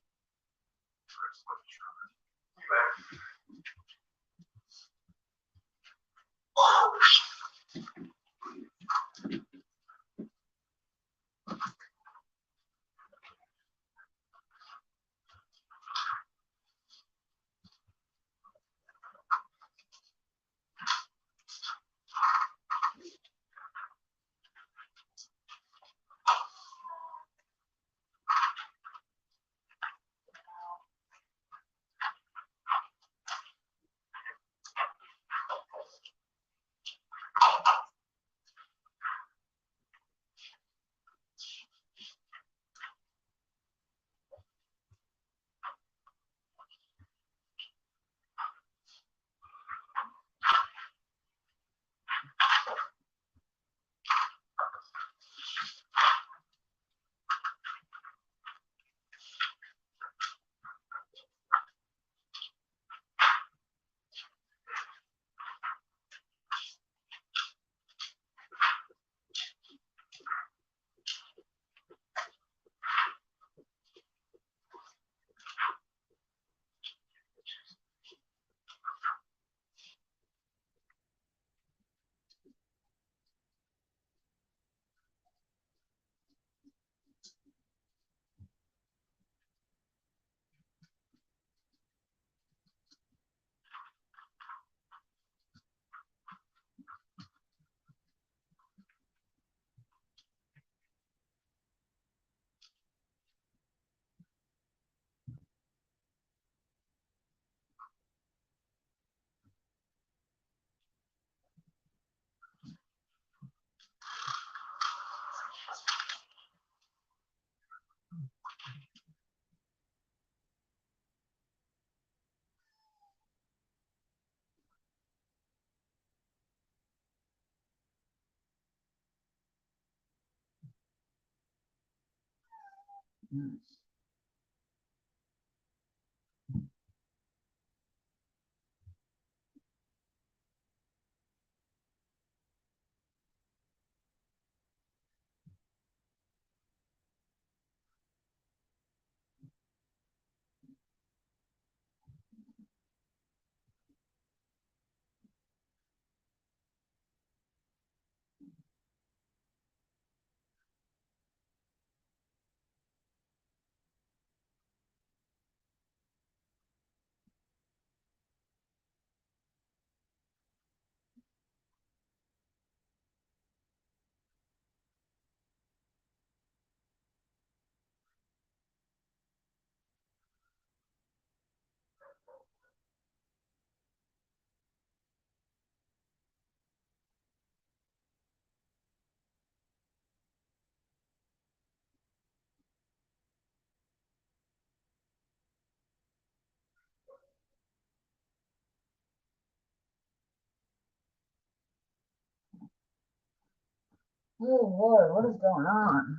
Oh Lord, what is going on?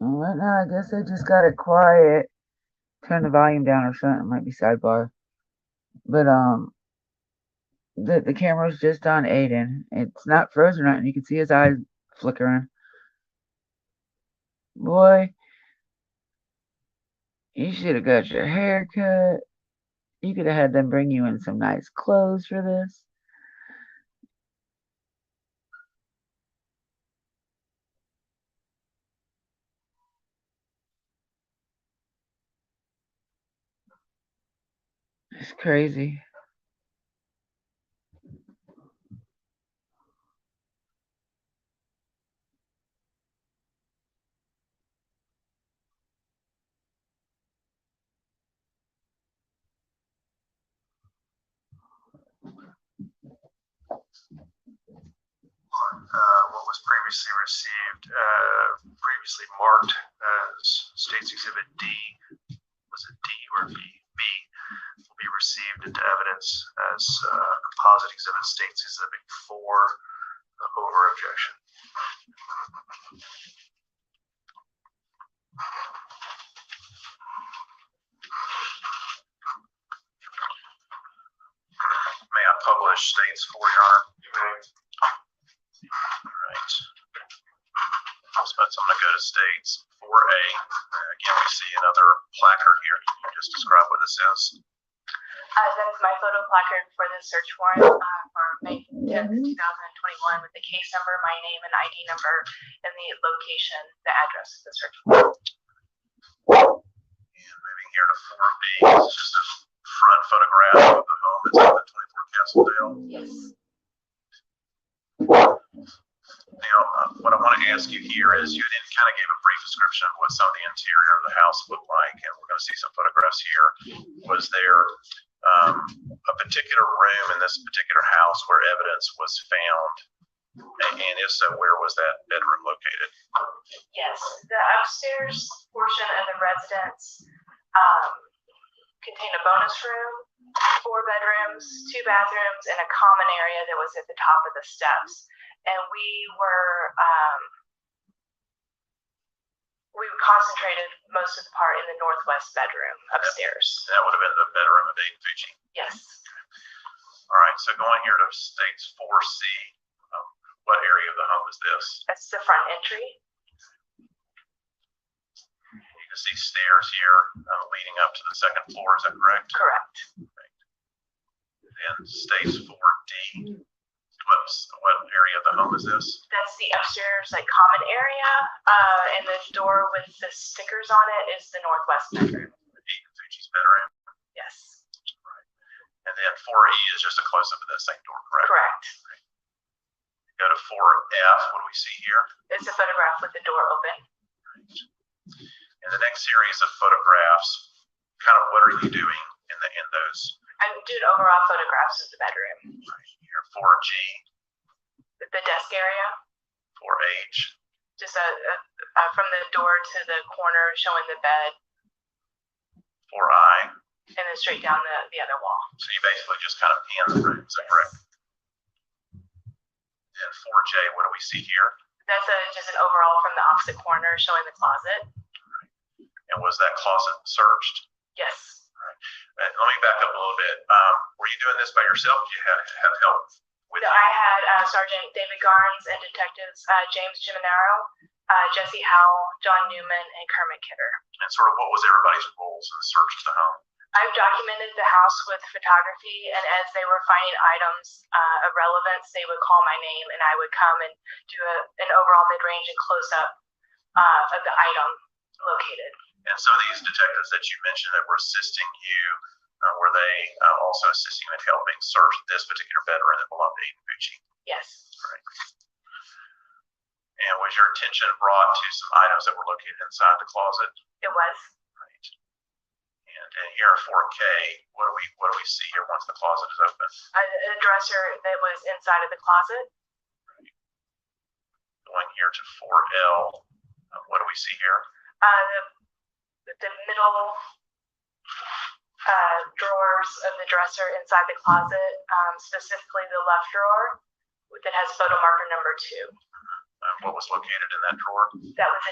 Well, right now, I guess I just got it quiet turn the volume down or something. It might be sidebar. But the camera's just on Aiden. It's not frozen or nothing. You can see his eyes flickering. Boy, you should have got your hair cut. You could have had them bring you in some nice clothes for this. It's crazy. What was previously marked as State's Exhibit D, was it D or B? B will be received into evidence as composite exhibit State's Exhibit 4 over objection. May I publish State's 4, Your Honor? Right. So I'm going to go to States 4A. Again, we see another placard here. Can you just describe what this is? That's my photo placard for the search warrant for May 10th, 2021 with the case number, my name and ID number, and the location, the address of the search warrant. And moving here to 4B, this is just a front photograph of the home that's on the 24 Castledale. Yes. Now, what I want to ask you here is you then kind of gave a brief description of what some of the interior of the house looked like, and we're going to see some photographs here. Was there a particular room in this particular house where evidence was found? And if so, where was that bedroom located? Yes, the upstairs portion of the residence contained a bonus room, 4 bedrooms, 2 bathrooms, and a common area that was at the top of the steps. And we concentrated most of the part in the northwest bedroom upstairs. That would have been the bedroom of Aiden Fucci. Yes. All right, so going here to States 4C, what area of the home is this? That's the front entry. You can see stairs here leading up to the second floor, is that correct? Correct. Right. Then States 4D, what area of the home is this? That's the upstairs, like, common area, and the door with the stickers on it is the northwest bedroom. Aiden Fucci's bedroom? Yes. Right. And then 4E is just a close-up of that same door, correct? Correct. Right. Go to 4F, what do we see here? It's a photograph with the door open. Right. In the next series of photographs, kind of what are you doing in those? I'm doing overall photographs of the bedroom. Right. Here, 4G. The desk area. 4H. Just from the door to the corner showing the bed. 4I. And then straight down the other wall. So you basically just kind of pan the room, is that correct? And 4J, what do we see here? That's just an overall from the opposite corner showing the closet. And was that closet searched? Yes. Let me back up a little bit. Were you doing this by yourself? Did you have help with you? I had Sergeant David Garnes and detectives James Giminaro, Jesse Howell, John Newman, and Kermit Kidder. And sort of what was everybody's roles in the search of the home? I've documented the house with photography, and as they were finding items of relevance, they would call my name, and I would come and do an overall mid-range and close-up of the item located. And so these detectives that you mentioned that were assisting you, were they also assisting you in helping search this particular bedroom that belonged to Aiden Fucci? Yes. Right. And was your attention brought to some items that were located inside the closet? It was. Right. And here at 4K, what do we see here once the closet is open? A dresser that was inside of the closet. Right. Going here to 4L, what do we see here? The middle drawers of the dresser inside the closet, specifically the left drawer that has photo marker number 2. What was located in that drawer? That was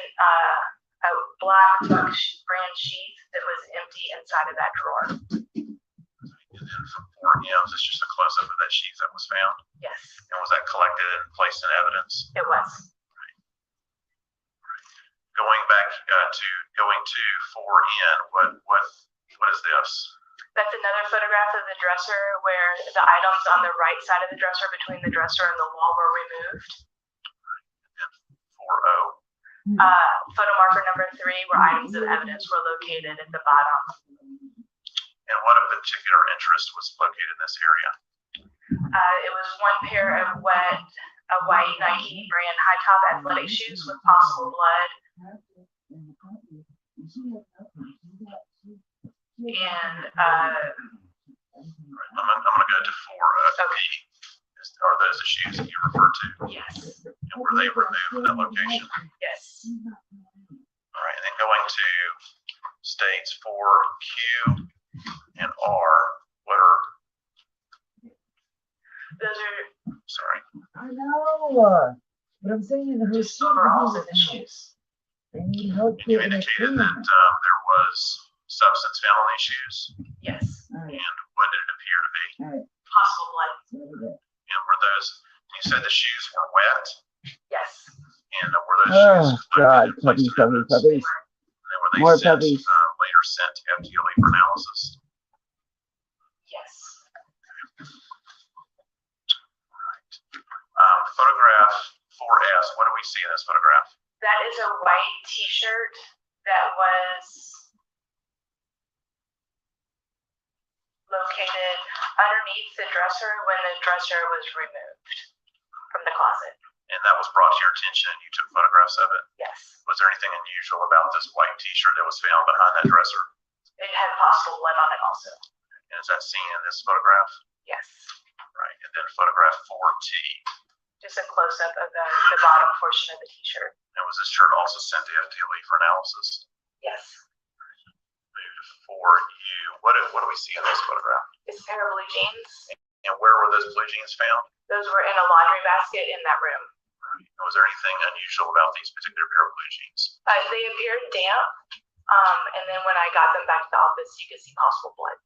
a black Buck brand sheath that was empty inside of that drawer. And then from 4M, it's just a close-up of that sheath that was found. Yes, And was that collected and placed in evidence? it was. Going to 4N, what is this? That's another photograph of the dresser where the items on the right side of the dresser between the dresser and the wall were removed. And 4O. Photo marker number 3, where items of evidence were located at the bottom. And what of particular interest was located in this area? It was one pair of white Nike brand high top athletic shoes with possible blood. And I'm going to go to 4P. Are those the shoes that you referred to? yes, And were they removed from that location? yes. All right, and then going to states 4Q and R. What are? Those are Sorry. I know, but I'm saying her just overalls of the shoes. They need help And you getting it indicated clean. that there was substance found on these shoes. Yes, Alright, And what did it appear to be? alright, possible blood. there we go. And were those? You said the shoes were wet. Yes, And were those Oh, shoes collected and God, placed puppies, in puppies, evidence? puppies. And were they More sent, puppies. later sent to FTLE for analysis? yes. Photograph 4S. What do we see in this photograph? That is a white t-shirt that was located underneath the dresser when the dresser was removed from the closet. And that was brought to your attention and you took photographs of it. Yes, Was there anything unusual about this white t-shirt that was found behind that dresser? it had possible blood on it also. And is that seen in this photograph? Yes, Right. And then photograph 4T. just a close-up of the bottom portion of the t-shirt. And was this shirt also sent to FTLE for analysis? Yes, Move to 4U. What do we see in this photograph? it's a pair of blue jeans. And where were those blue jeans found? Those were in a laundry basket in that room. And was there anything unusual about these particular pair of blue jeans? They appeared damp, and then when I got them back to the office, you could see possible blood.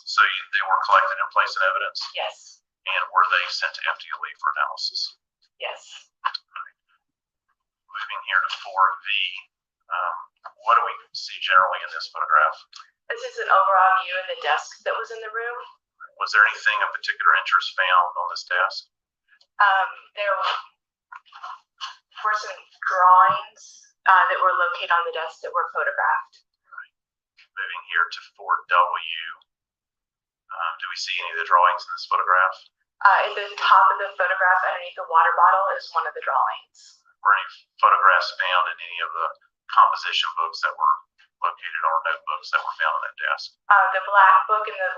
So they were collected and placed in evidence? Yes, And were they sent to FTLE for analysis? yes. Moving here to 4V. What do we see generally in this photograph? This is an overall view of the desk that was in the room. Was there anything of particular interest found on this desk? There were some drawings that were located on the desk that were photographed. Moving here to 4W. Do we see any of the drawings in this photograph? At the top of the photograph underneath the water bottle is one of the drawings. Were any photographs found in any of the composition books that were located or notebooks that were found on that desk? The black book in the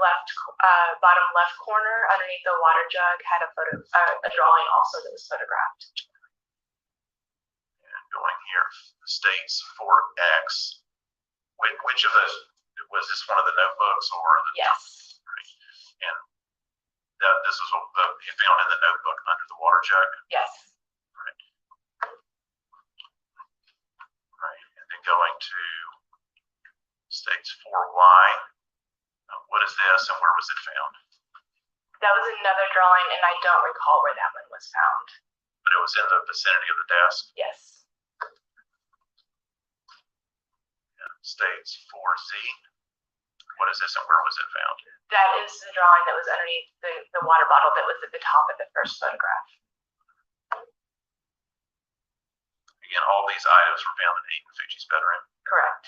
bottom left corner underneath the water jug had a drawing also that was photographed. And going here, states 4X. Which of those, was this one of the notebooks or the? Yes. And this was what you found in the notebook under the water jug? Yes. Right. And then going to states 4Y. What is this and where was it found? That was another drawing, and I don't recall where that one was found. But it was in the vicinity of the desk? Yes. And states 4Z. What is this and where was it found? That is the drawing that was underneath the water bottle that was at the top of the first photograph. Again, all these items were found in Aiden Fucci's bedroom. Correct.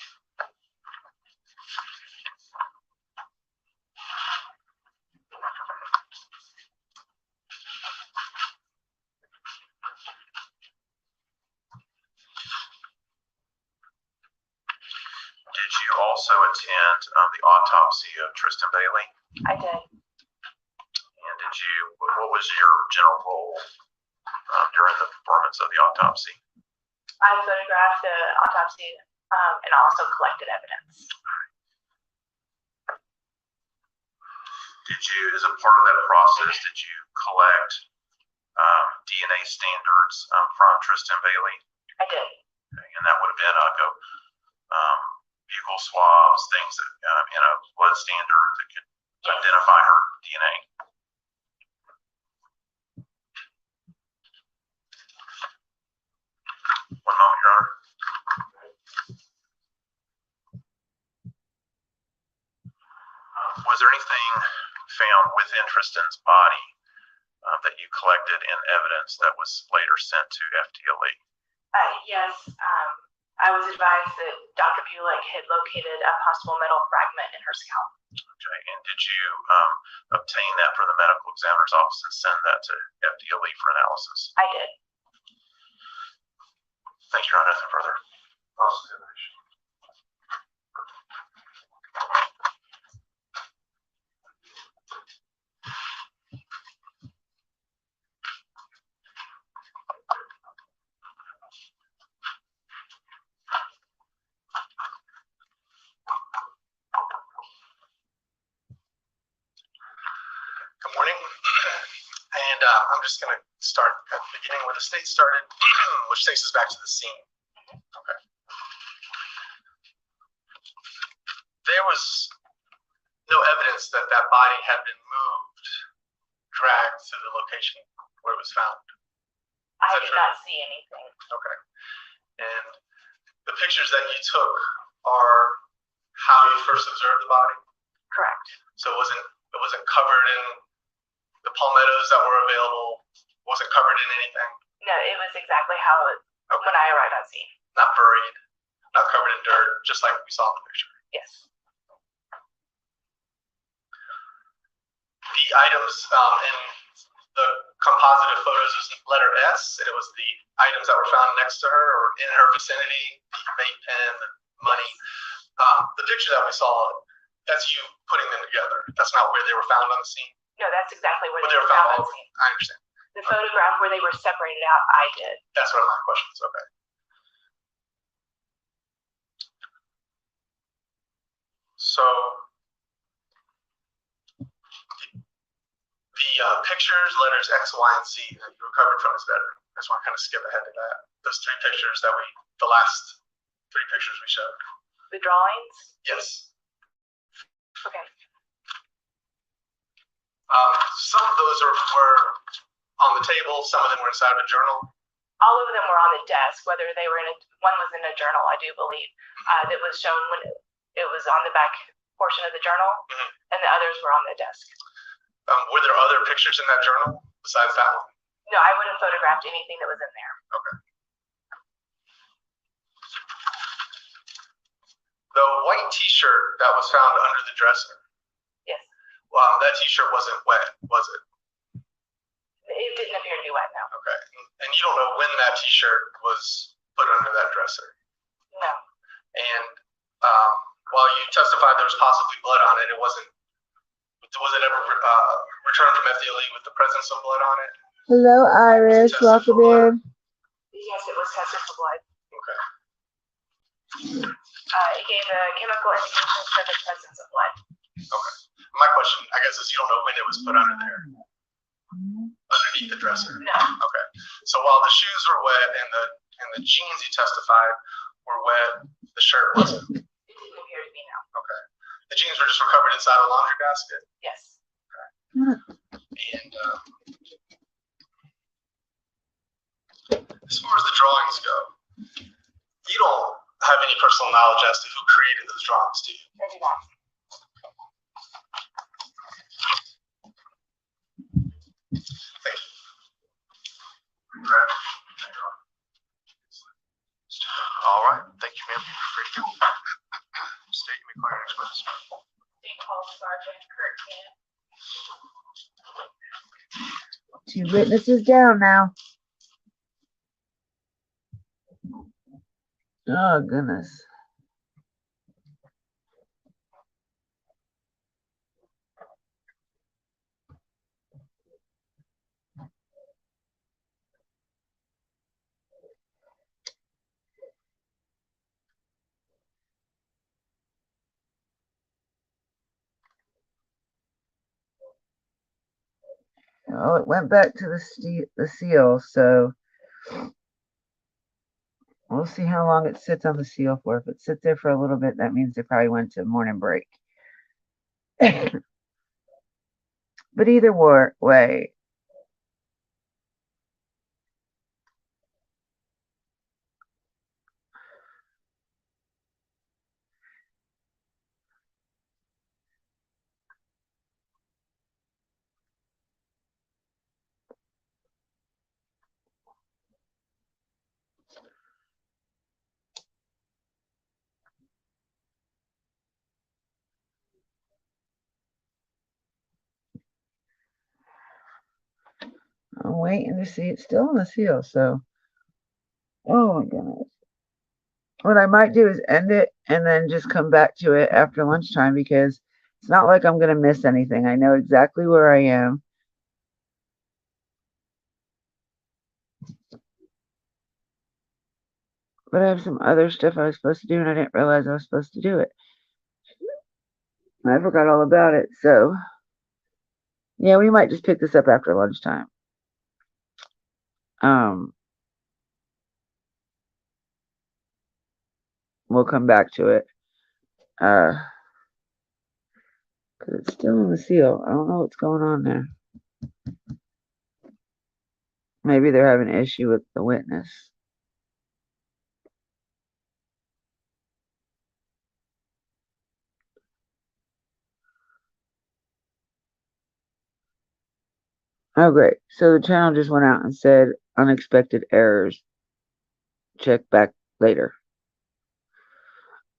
Did you also attend the autopsy of Trystan Bailey? I did. And what was your general role during the performance of the autopsy? I photographed the autopsy and also collected evidence. Did you, as a part of that process, did you collect DNA standards from Trystan Bailey? I I did. Okay, and that would have been buccal swabs, things that in a blood standard that could identify her DNA. One moment, Your Honor. Was there anything found within Trystan's body that you collected in evidence that was later sent to FDLE? Yes. I was advised that Dr. Bulick had located a possible metal fragment in her scalp. Okay, and did you obtain that from the medical examiner's office and send that to FDLE for analysis? I did. Thank you, Your Honor. Nothing further. Cross-examination. Good morning. And I'm just going to start at the beginning where the state started, which takes us back to the scene. Okay. There was no evidence that that body had been moved, dragged to the location where it was found. I did not see anything. Okay. And the pictures that you took are how you first observed the body? Correct. So it wasn't covered in the palmettos that were available, wasn't covered in anything? No, it was exactly how when I arrived on scene. Not buried, not covered in dirt, just like we saw in the picture. Yes. The items in the composite of photos is letter S, and it was the items that were found next to her or in her vicinity, the vape pen, the money. The picture that we saw, that's you putting them together. That's not where they were found on the scene. No, that's exactly where they were found on scene. I understand. The photograph where they were separated out, I did. That's what my question is. Okay. So the pictures, letters X, Y, and Z that you recovered from his bedroom. I just want to kind of skip ahead to that. Those three pictures the last three pictures we showed. The drawings? Yes. Okay. Some of those were on the table. Some of them were inside of a journal. All of them were on the desk, whether they were one was in a journal, I do believe, that was shown when it was on the back portion of the journal, and the others were on the desk. Were there other pictures in that journal besides that one? No, I would have photographed anything that was in there. Okay. The white T-shirt that was found under the dresser. Yes. That T-shirt wasn't wet, was it? It didn't appear to be wet, no. Okay. And you don't know when that T-shirt was put under that dresser? No. And while you testified there was possibly blood on it, was it ever returned from FDLE with the presence of blood on it? Hello, Iris. Welcome in. Yes, it was tested for blood. Okay. It gave a chemical indication for the presence of blood. Okay. My question, I guess, is you don't know when it was put under there, underneath the dresser. No. Okay. So while the shoes were wet and the jeans you testified were wet, the shirt wasn't. It didn't appear to be, no. Okay. The jeans were just recovered inside a laundry basket. Yes. Okay. And as far as the drawings go, you don't have any personal knowledge as to who created those drawings, do you? I do not. Thank you. Brad? All right. Thank you, ma'am. You're free to go. State you may call your next witness. They called Sergeant Kurt Camp. 2 witnesses down now. Oh, goodness. Oh, it went back to the seal, so We'll see how long it sits on the seal for. If it sits there for a little bit, that means they probably went to morning break. But either way, I'm waiting to see. It's still on the seal, so. Oh my goodness. What I might do is end it and then just come back to it after lunchtime because it's not like I'm going to miss anything. I know exactly where I am. But I have some other stuff I was supposed to do and I didn't realize I was supposed to do it. I forgot all about it. So, yeah, we might just pick this up after lunchtime. We'll come back to it. Because it's still on the seal. I don't know what's going on there. Maybe they're having an issue with the witness. Oh, great. So the channel just went out and said unexpected errors. Check back later.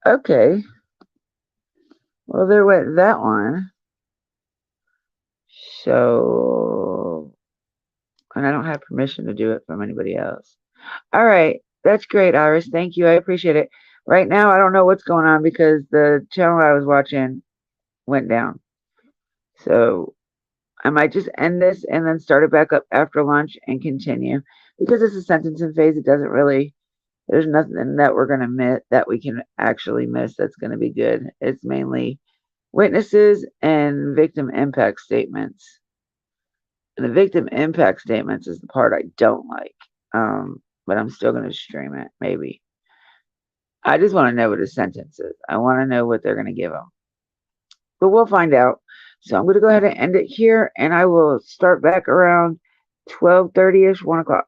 Okay. Well, there went that one. So, and I don't have permission to do it from anybody else. All right. That's great, Iris. Thank you. I appreciate it. Right now, I don't know what's going on because the channel I was watching went down. So I might just end this and then start it back up after lunch and continue. Because it's a sentencing phase, it doesn't really, there's nothing that we're going to miss that we can actually miss that's going to be good. It's mainly witnesses and victim impact statements. And the victim impact statements is the part I don't like. But I'm still going to stream it, maybe. I just want to know what his sentence is. I want to know what they're going to give him. But we'll find out. So I'm going to go ahead and end it here, and I will start back around 12:30ish, 1 o'clock.